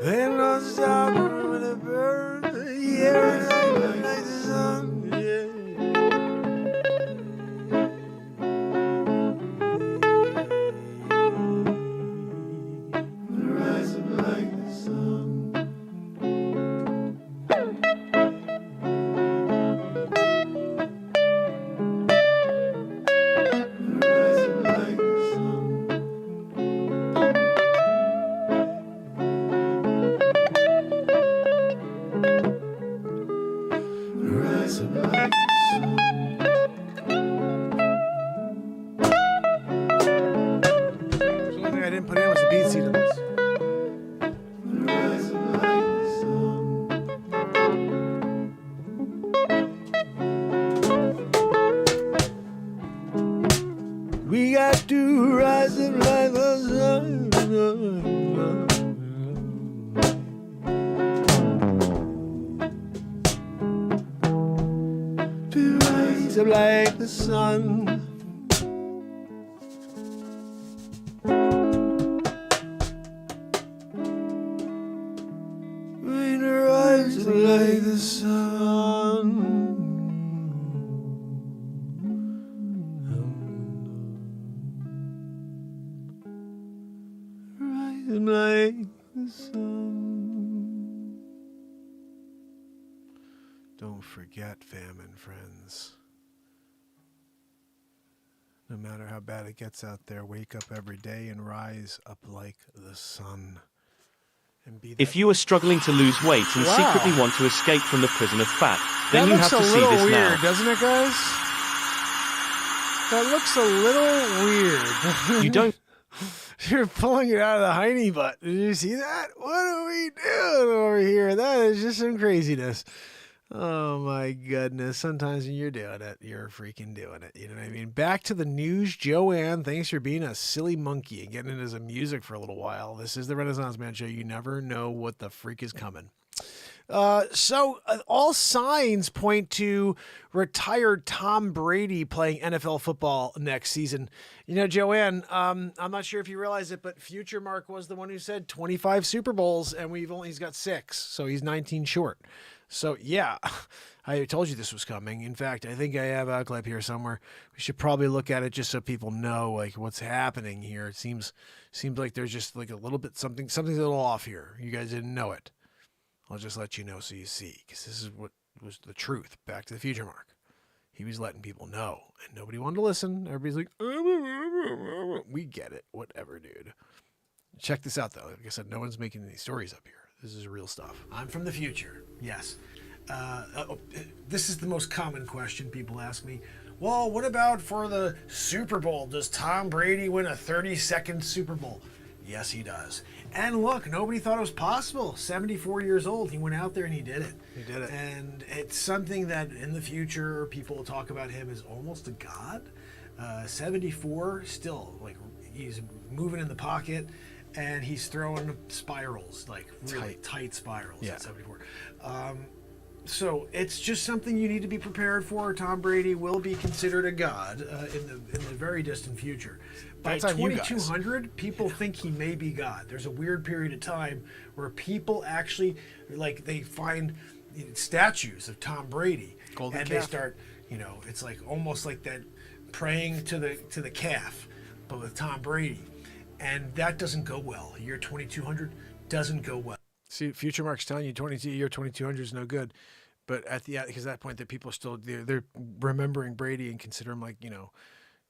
Ain't no stopping when it burns, yeah. Rise up like the sun, yeah. Rise up like the sun. Rise up like the sun. didn't put in was the beat seed of this. We got to rise up like the sun. To rise up like the sun. We rise up like the sun. Like the sun. Don't forget, fam and friends. No matter how bad it gets out there, wake up every day and rise up like the sun. And be If you are struggling to lose weight and secretly want to escape from the prison of fat, then you have to see this weird, now. Doesn't it, guys? That looks a little weird. You don't. You're pulling it out of the hiney butt. Did you see that? What are we doing over here? That is just some craziness. Oh my goodness. Sometimes when you're doing it, you're freaking doing it. You know what I mean? Back to the news. Joanne, thanks for being a silly monkey and getting into some music for a little while. This is the Renaissance Man Show. You never know what the freak is coming. So all signs point to retired Tom Brady playing NFL football next season. You know, Joanne, I'm not sure if you realize it, but Future Mark was the one who said 25 Super Bowls, and he's got 6, so he's 19 short. So yeah, I told you this was coming. In fact, I think I have a clip here somewhere. We should probably look at it just so people know like what's happening here. It seems like there's just like a little bit something's a little off here. You guys didn't know it. I'll just let you know so you see, because this is what was the truth. Back to the Future Mark. He was letting people know, and nobody wanted to listen. Everybody's like, we get it. Whatever, dude. Check this out, though. Like I said, no one's making any stories up here. This is real stuff. I'm from the future. Yes. This is the most common question people ask me. Well, what about for the Super Bowl? Does Tom Brady win a 30-second Super Bowl? Yes, he does. And look, nobody thought it was possible. 74 years old, he went out there and he did it. He did it. And it's something that in the future, people will talk about him as almost a god. 74, still, like, he's moving in the pocket, and he's throwing spirals, like really tight spirals at 74. So it's just something you need to be prepared for. Tom Brady will be considered a god in the very distant future. By 2200, people think he may be God. There's a weird period of time where people actually, like, they find statues of Tom Brady, Golden and calf. they start, it's like almost like that praying to the calf, but with Tom Brady, and that doesn't go well. Year 2200 doesn't go well. See, Future Mark's telling you year 2200 is no good, but because at that point that people are still they're remembering Brady and consider him like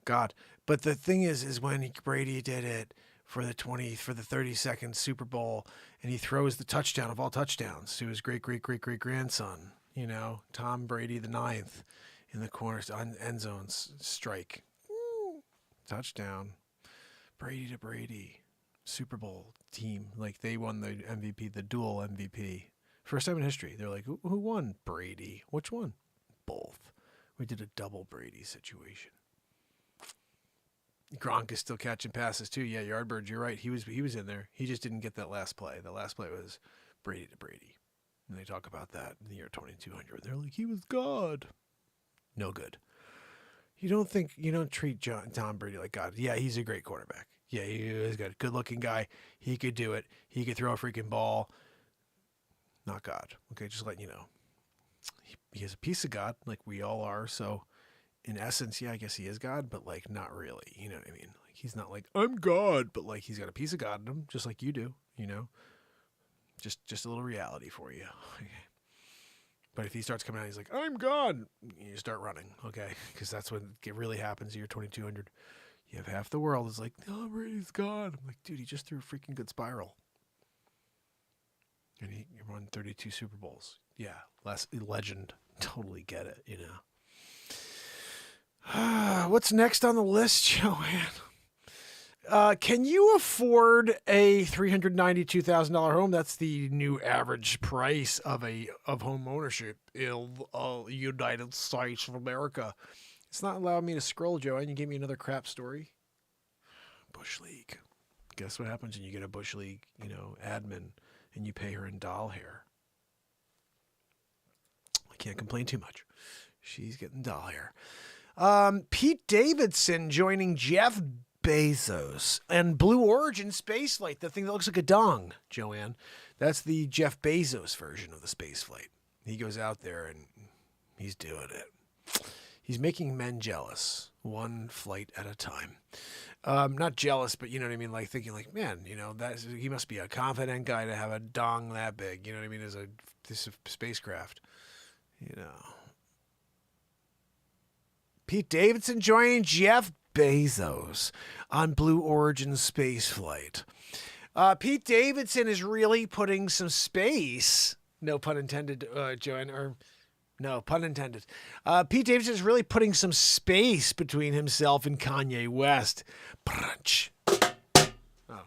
God. But the thing is when Brady did it for the 30-second Super Bowl, and he throws the touchdown of all touchdowns to his great grandson, Tom Brady the 9th in the corner on end zones strike, touchdown, Brady to Brady, Super Bowl team, like they won the MVP, the dual MVP, first time in history. They're like, who won? Brady. Which one? Both. We did a double Brady situation. Gronk is still catching passes too. Yeah, Yardbirds, you're right. He was in there. He just didn't get that last play. The last play was Brady to Brady. And they talk about that in the year 2200. They're like, he was God. No good. You don't treat Tom Brady like God. Yeah, he's a great quarterback. Yeah, he's got a good-looking guy. He could do it. He could throw a freaking ball. Not God. Okay, just letting you know. He is a piece of God, like we all are. So, in essence, yeah, I guess he is God, but like not really. You know what I mean? Like he's not like I'm God, but like he's got a piece of God in him, just like you do. Just a little reality for you. Okay. But if he starts coming out, he's like I'm God. You start running, okay? Because that's when it really happens. Year 2200. You have half the world is like, oh, Brady's God. I'm like, dude, he just threw a freaking good spiral. And he won 32 Super Bowls. Yeah, legend. Totally get it, What's next on the list, Joanne? Can you afford a $392,000 home? That's the new average price of home ownership in United States of America. It's not allowing me to scroll, Joanne. You gave me another crap story. Bush League. Guess what happens when you get a Bush League, admin, and you pay her in doll hair? I can't complain too much. She's getting doll hair. Pete Davidson joining Jeff Bezos and Blue Origin spaceflight, the thing that looks like a dong, Joanne. That's the Jeff Bezos version of the spaceflight. He goes out there and he's doing it. He's making men jealous, one flight at a time. Not jealous, but you know what I mean? Like thinking like, man, he must be a confident guy to have a dong that big. You know what I mean? As this spacecraft, Pete Davidson joining Jeff Bezos on Blue Origin spaceflight. Pete Davidson is really putting some space, no pun intended, Joanne, or no pun intended. Pete Davidson is really putting some space between himself and Kanye West. Brunch. Oh.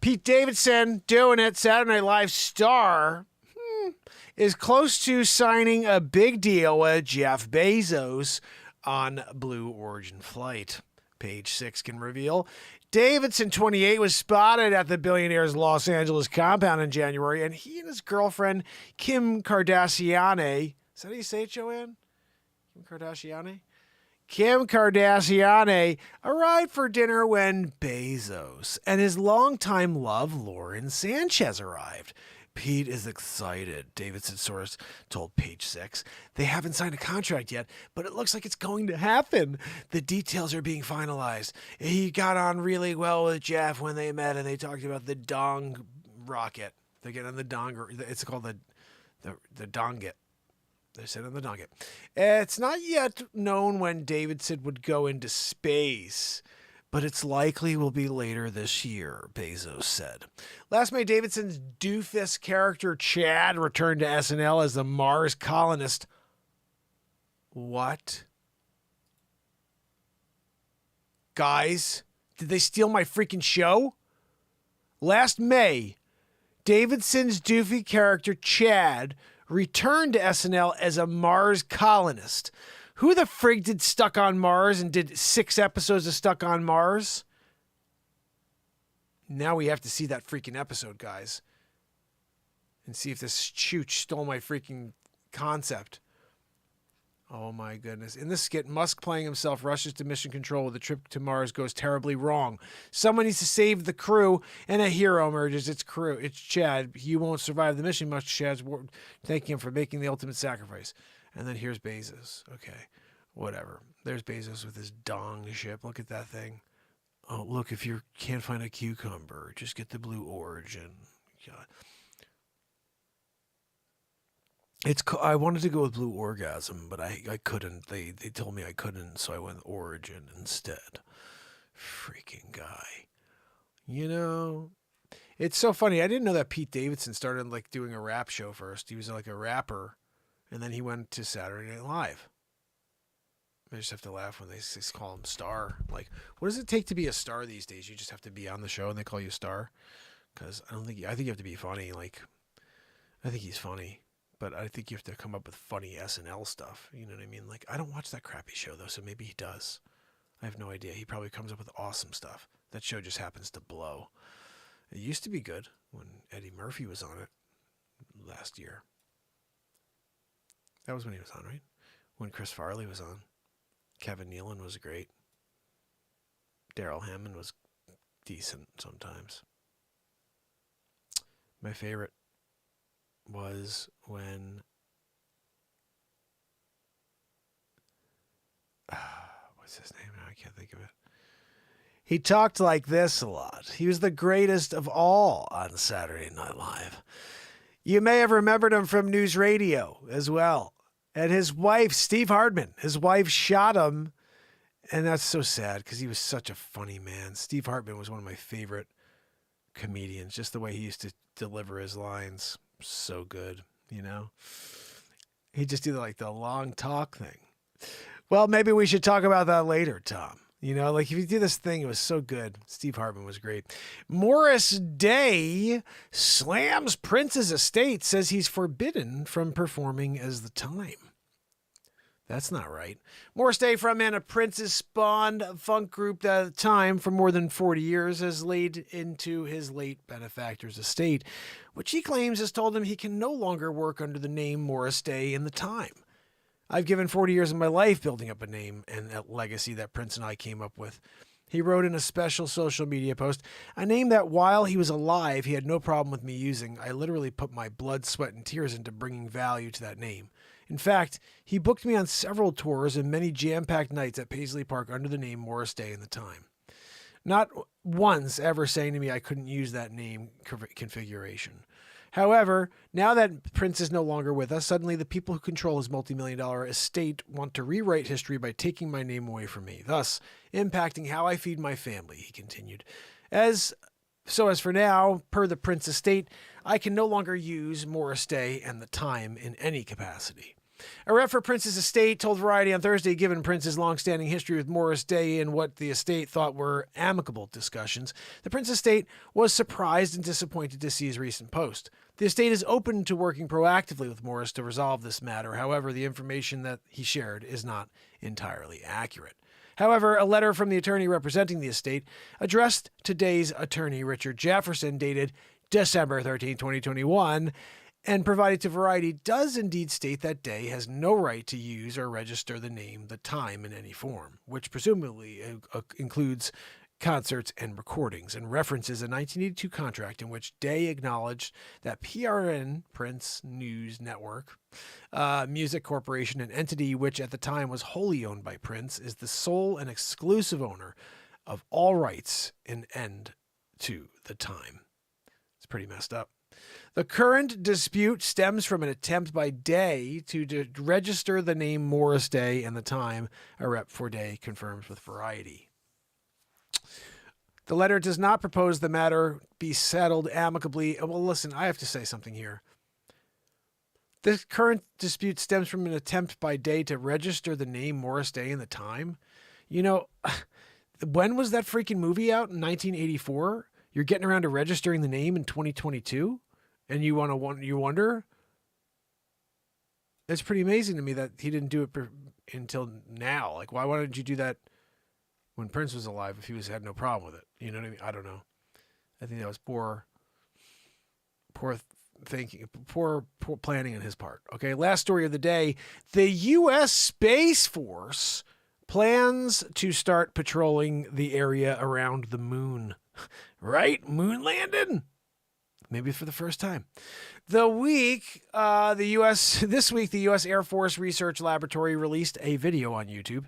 Pete Davidson doing it, Saturday Night Live star. Is close to signing a big deal with Jeff Bezos on Blue Origin flight. Page 6 can reveal. Davidson, 28, was spotted at the billionaire's Los Angeles compound in January, and he and his girlfriend, Kim Kardashian, is that how you say it, Joanne? Kim Kardashian? Kim Kardashian arrived for dinner when Bezos and his longtime love, Lauren Sanchez, arrived. Pete is excited, Davidson's source told Page 6. They haven't signed a contract yet, but it looks like it's going to happen. The details are being finalized. He got on really well with Jeff when they met, and they talked about the dong rocket. They get on the dong. It's called the donget. They said on the donget. It's not yet known when Davidson would go into space, but it's likely will be later this year, Bezos said. Last May, Davidson's doofus character Chad returned to SNL as the Mars colonist. What? Guys, did they steal my freaking show? Last May, Davidson's doofy character Chad returned to SNL as a Mars colonist. Who the frig did Stuck on Mars and did 6 episodes of Stuck on Mars? Now we have to see that freaking episode, guys. And see if this chooch stole my freaking concept. Oh my goodness. In this skit, Musk playing himself rushes to mission control with the trip to Mars goes terribly wrong. Someone needs to save the crew, and a hero emerges. It's Chad. He won't survive the mission much. Chad's thanking him for making the ultimate sacrifice. And then here's Bezos. Okay, whatever. There's Bezos with his dong ship. Look at that thing. Oh, look, if you can't find a cucumber, just get the Blue Origin. God. I wanted to go with Blue Orgasm, but I couldn't. They told me I couldn't, so I went with Origin instead. Freaking guy. It's so funny. I didn't know that Pete Davidson started doing a rap show first. He was like a rapper, and then he went to Saturday Night Live. I just have to laugh when they call him star. Like, what does it take to be a star these days? You just have to be on the show and they call you a star? Because I think you have to be funny. I think he's funny. But I think you have to come up with funny SNL stuff. You know what I mean? I don't watch that crappy show, though, so maybe he does. I have no idea. He probably comes up with awesome stuff. That show just happens to blow. It used to be good when Eddie Murphy was on it last year. That was when he was on, right? When Chris Farley was on. Kevin Nealon was great. Daryl Hammond was decent sometimes. My favorite was when what's his name now? I can't think of it. He talked like this a lot. He was the greatest of all on Saturday Night Live. You may have remembered him from News Radio as well. And his wife, Steve Hardman, his wife shot him. And that's so sad because he was such a funny man. Steve Hartman was one of my favorite comedians. Just the way he used to deliver his lines. So good, He'd just do the long talk thing. Well, maybe we should talk about that later, Tom. You know, like if you do this thing, it was so good. Steve Hartman was great. Morris Day slams Prince's estate, says he's forbidden from performing as the Time. That's not right. Morris Day, frontman of Prince's spawned funk group The Time for more than 40 years, has laid into his late benefactor's estate, which he claims has told him he can no longer work under the name Morris Day in The Time. I've given 40 years of my life building up a name and a legacy that Prince and I came up with. He wrote in a special social media post, a name that while he was alive, he had no problem with me using. I literally put my blood, sweat, and tears into bringing value to that name. In fact, he booked me on several tours and many jam-packed nights at Paisley Park under the name Morris Day in The Time. Not once ever saying to me I couldn't use that name configuration. However, now that Prince is no longer with us, suddenly the people who control his multi-million-dollar estate want to rewrite history by taking my name away from me, thus impacting how I feed my family, he continued. As for now, per the Prince estate, I can no longer use Morris Day and The Time in any capacity. A rep for Prince's estate told Variety on Thursday, given Prince's long-standing history with Morris Day and what the estate thought were amicable discussions, the Prince estate was surprised and disappointed to see his recent post. The estate is open to working proactively with Morris to resolve this matter. However, the information that he shared is not entirely accurate. However, a letter from the attorney representing the estate, addressed to Day's attorney Richard Jefferson, dated December 13, 2021, and provided to Variety, does indeed state that Day has no right to use or register the name The Time in any form, which presumably includes concerts and recordings, and references a 1982 contract in which Day acknowledged that PRN, Prince News Network, Music Corporation, an entity which at the time was wholly owned by Prince, is the sole and exclusive owner of all rights and end to The Time. It's pretty messed up. The current dispute stems from an attempt by Day to register the name Morris Day and The Time, a rep for Day confirms with Variety. The letter does not propose the matter be settled amicably. Well, listen, I have to say something here. The current dispute stems from an attempt by Day to register the name Morris Day and The Time. You know, when was that freaking movie out? In 1984? You're getting around to registering the name in 2022? And you wonder? It's pretty amazing to me that he didn't do it until now. Like, why didn't you do that when Prince was alive if he had no problem with it? You know what I mean? I don't know. I think that was poor thinking, poor planning on his part. Okay, last story of the day. The U.S. Space Force plans to start patrolling the area around the moon. Right? Moon landing? Maybe for the first time. This week, the U.S. Air Force Research Laboratory released a video on YouTube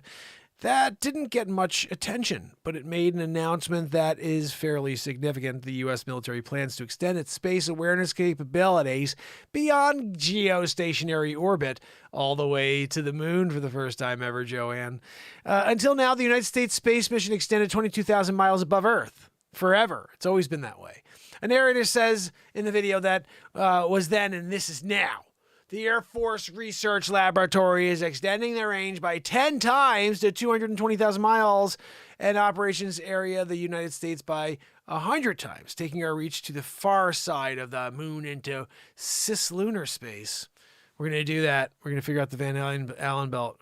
that didn't get much attention, but it made an announcement that is fairly significant. The U.S. military plans to extend its space awareness capabilities beyond geostationary orbit all the way to the moon for the first time ever, Joanne. Until now, the United States space mission extended 22,000 miles above Earth. Forever. It's always been that way. A narrator says in the video that was then and this is now. The Air Force Research Laboratory is extending their range by 10 times to 220,000 miles and operations area of the United States by 100 times, taking our reach to the far side of the moon into cislunar space. We're going to do that. We're going to figure out the Van Allen belt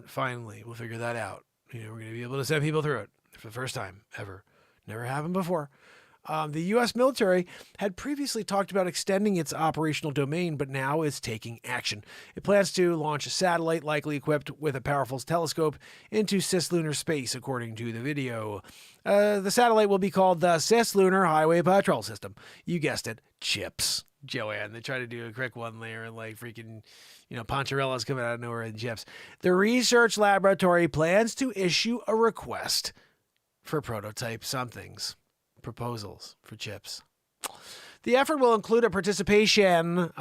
finally. We'll figure that out. We're going to be able to send people through it for the first time ever. Never happened before. The U.S. military had previously talked about extending its operational domain, but now is taking action. It plans to launch a satellite, likely equipped with a powerful telescope, into cislunar space, according to the video. The satellite will be called the Cislunar Highway Patrol System. You guessed it, CHIPS. Joanne, they try to do a quick one layer and like freaking, Poncharella's coming out of nowhere in CHIPS. The research laboratory plans to issue a request for prototype proposals for CHIPS. The effort will include a participation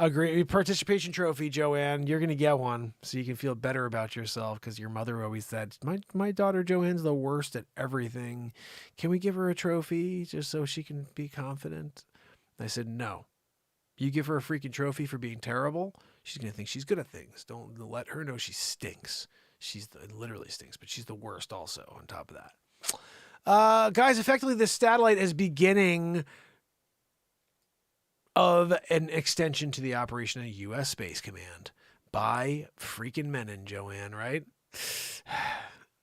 trophy, Joanne. You're going to get one so you can feel better about yourself because your mother always said, my daughter Joanne's the worst at everything. Can we give her a trophy just so she can be confident? I said, no. You give her a freaking trophy for being terrible, she's going to think she's good at things. Don't let her know she stinks. It literally stinks, but she's the worst also on top of that. Guys, effectively, this satellite is beginning of an extension to the operation of U.S. Space Command by freaking Menon, Joanne, right?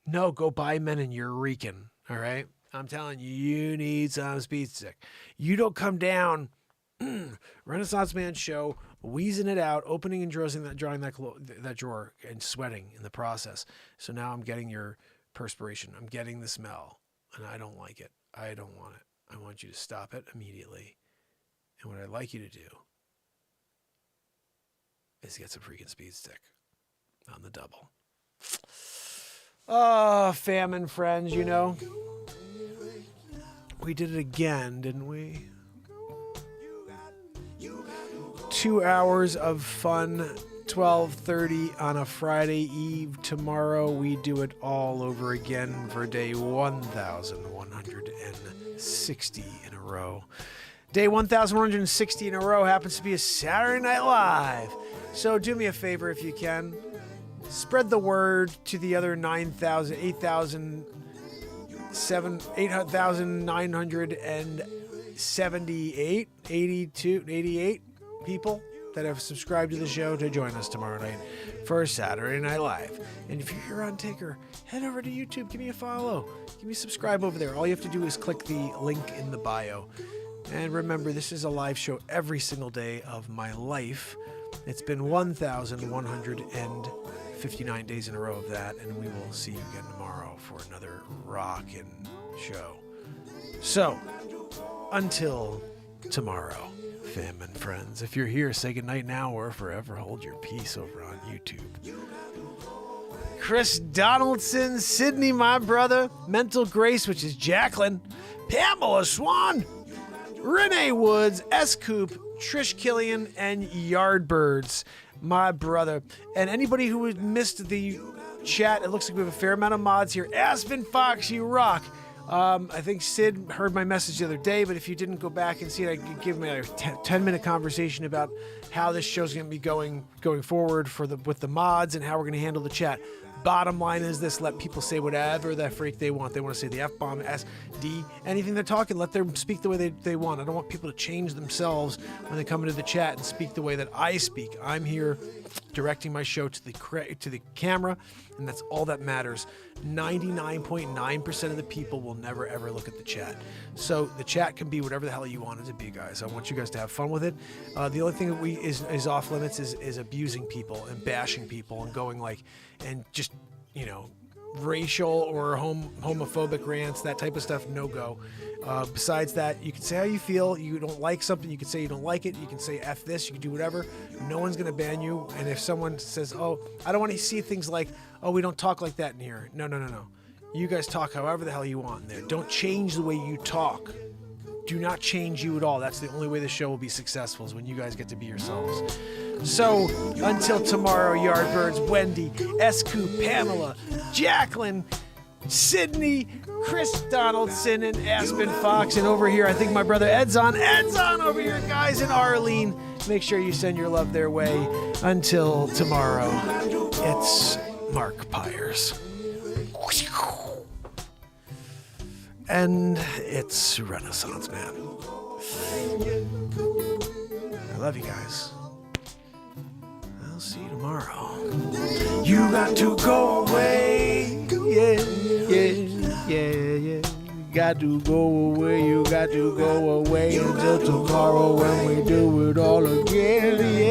No, go buy Menon, you're reeking, all right? I'm telling you, you need some speed stick. You don't come down, Renaissance Man show, wheezing it out, opening and drawing that drawer and sweating in the process. So now I'm getting your perspiration. I'm getting the smell, and I don't like it. I don't want it. I want you to stop it immediately. And what I'd like you to do is get some freaking speed stick on the double. Oh, famine friends, you know. We did it again, didn't we? 2 hours of fun, 12:30 on a Friday Eve. Tomorrow we do it all over again for day 1,160 in a row. Day 1,160 in a row happens to be a Saturday Night Live. So do me a favor if you can. Spread the word to the other 8,978, 88 people that have subscribed to the show to join us tomorrow night for Saturday Night Live. And if you're here on Taker, head over to YouTube, give me a follow, give me a subscribe over there. All you have to do is click the link in the bio. And remember, this is a live show every single day of my life. It's been 1,159 days in a row of that, and we will see you again tomorrow for another rockin' show. So, until tomorrow, fam and friends, if you're here, say goodnight now or forever hold your peace over on YouTube. Chris Donaldson, Sydney, my brother, Mental Grace, which is Jacqueline, Pamela Swan, Renee Woods, S. Coop, Trish Killian, and Yardbirds, my brother. And anybody who missed the chat, it looks like we have a fair amount of mods here. Aspen Fox, you rock. I think Sid heard my message the other day, but if you didn't go back and see it, I could give me a 10-minute conversation about how this show's going to be going forward with the mods and how we're going to handle the chat. Bottom line is this: let people say whatever the freak they want. They want to say the F-bomb, S, D, anything they're talking, let them speak the way they want. I don't want people to change themselves when they come into the chat and speak the way that I speak. I'm here directing my show to the camera, and that's all that matters. 99.9% of the people will never ever look at the chat. So the chat can be whatever the hell you want it to be, guys. I want you guys to have fun with it. The only thing that is off limits is abusing people and bashing people and going and just, racial or homophobic rants, that type of stuff, no go. Besides that, you can say how you feel. You don't like something, you can say you don't like it. You can say F this, you can do whatever. No one's going to ban you. And if someone says, oh, I don't want to see things like, oh, we don't talk like that in here. No. You guys talk however the hell you want in there. Don't change the way you talk. Do not change you at all. That's the only way the show will be successful, is when you guys get to be yourselves. So, until tomorrow, Yardbirds, Wendy, S-Coop, Pamela, Jacqueline, Sydney, Chris Donaldson, and Aspen Fox. And over here, I think my brother Ed's on over here, guys, and Arlene. Make sure you send your love their way. Until tomorrow, it's Mark Pyers. And it's Renaissance Man. I love you guys. I'll see you tomorrow. You got to go away. Yeah. You got to go away. You got to go away until tomorrow when we do it all again. Yeah.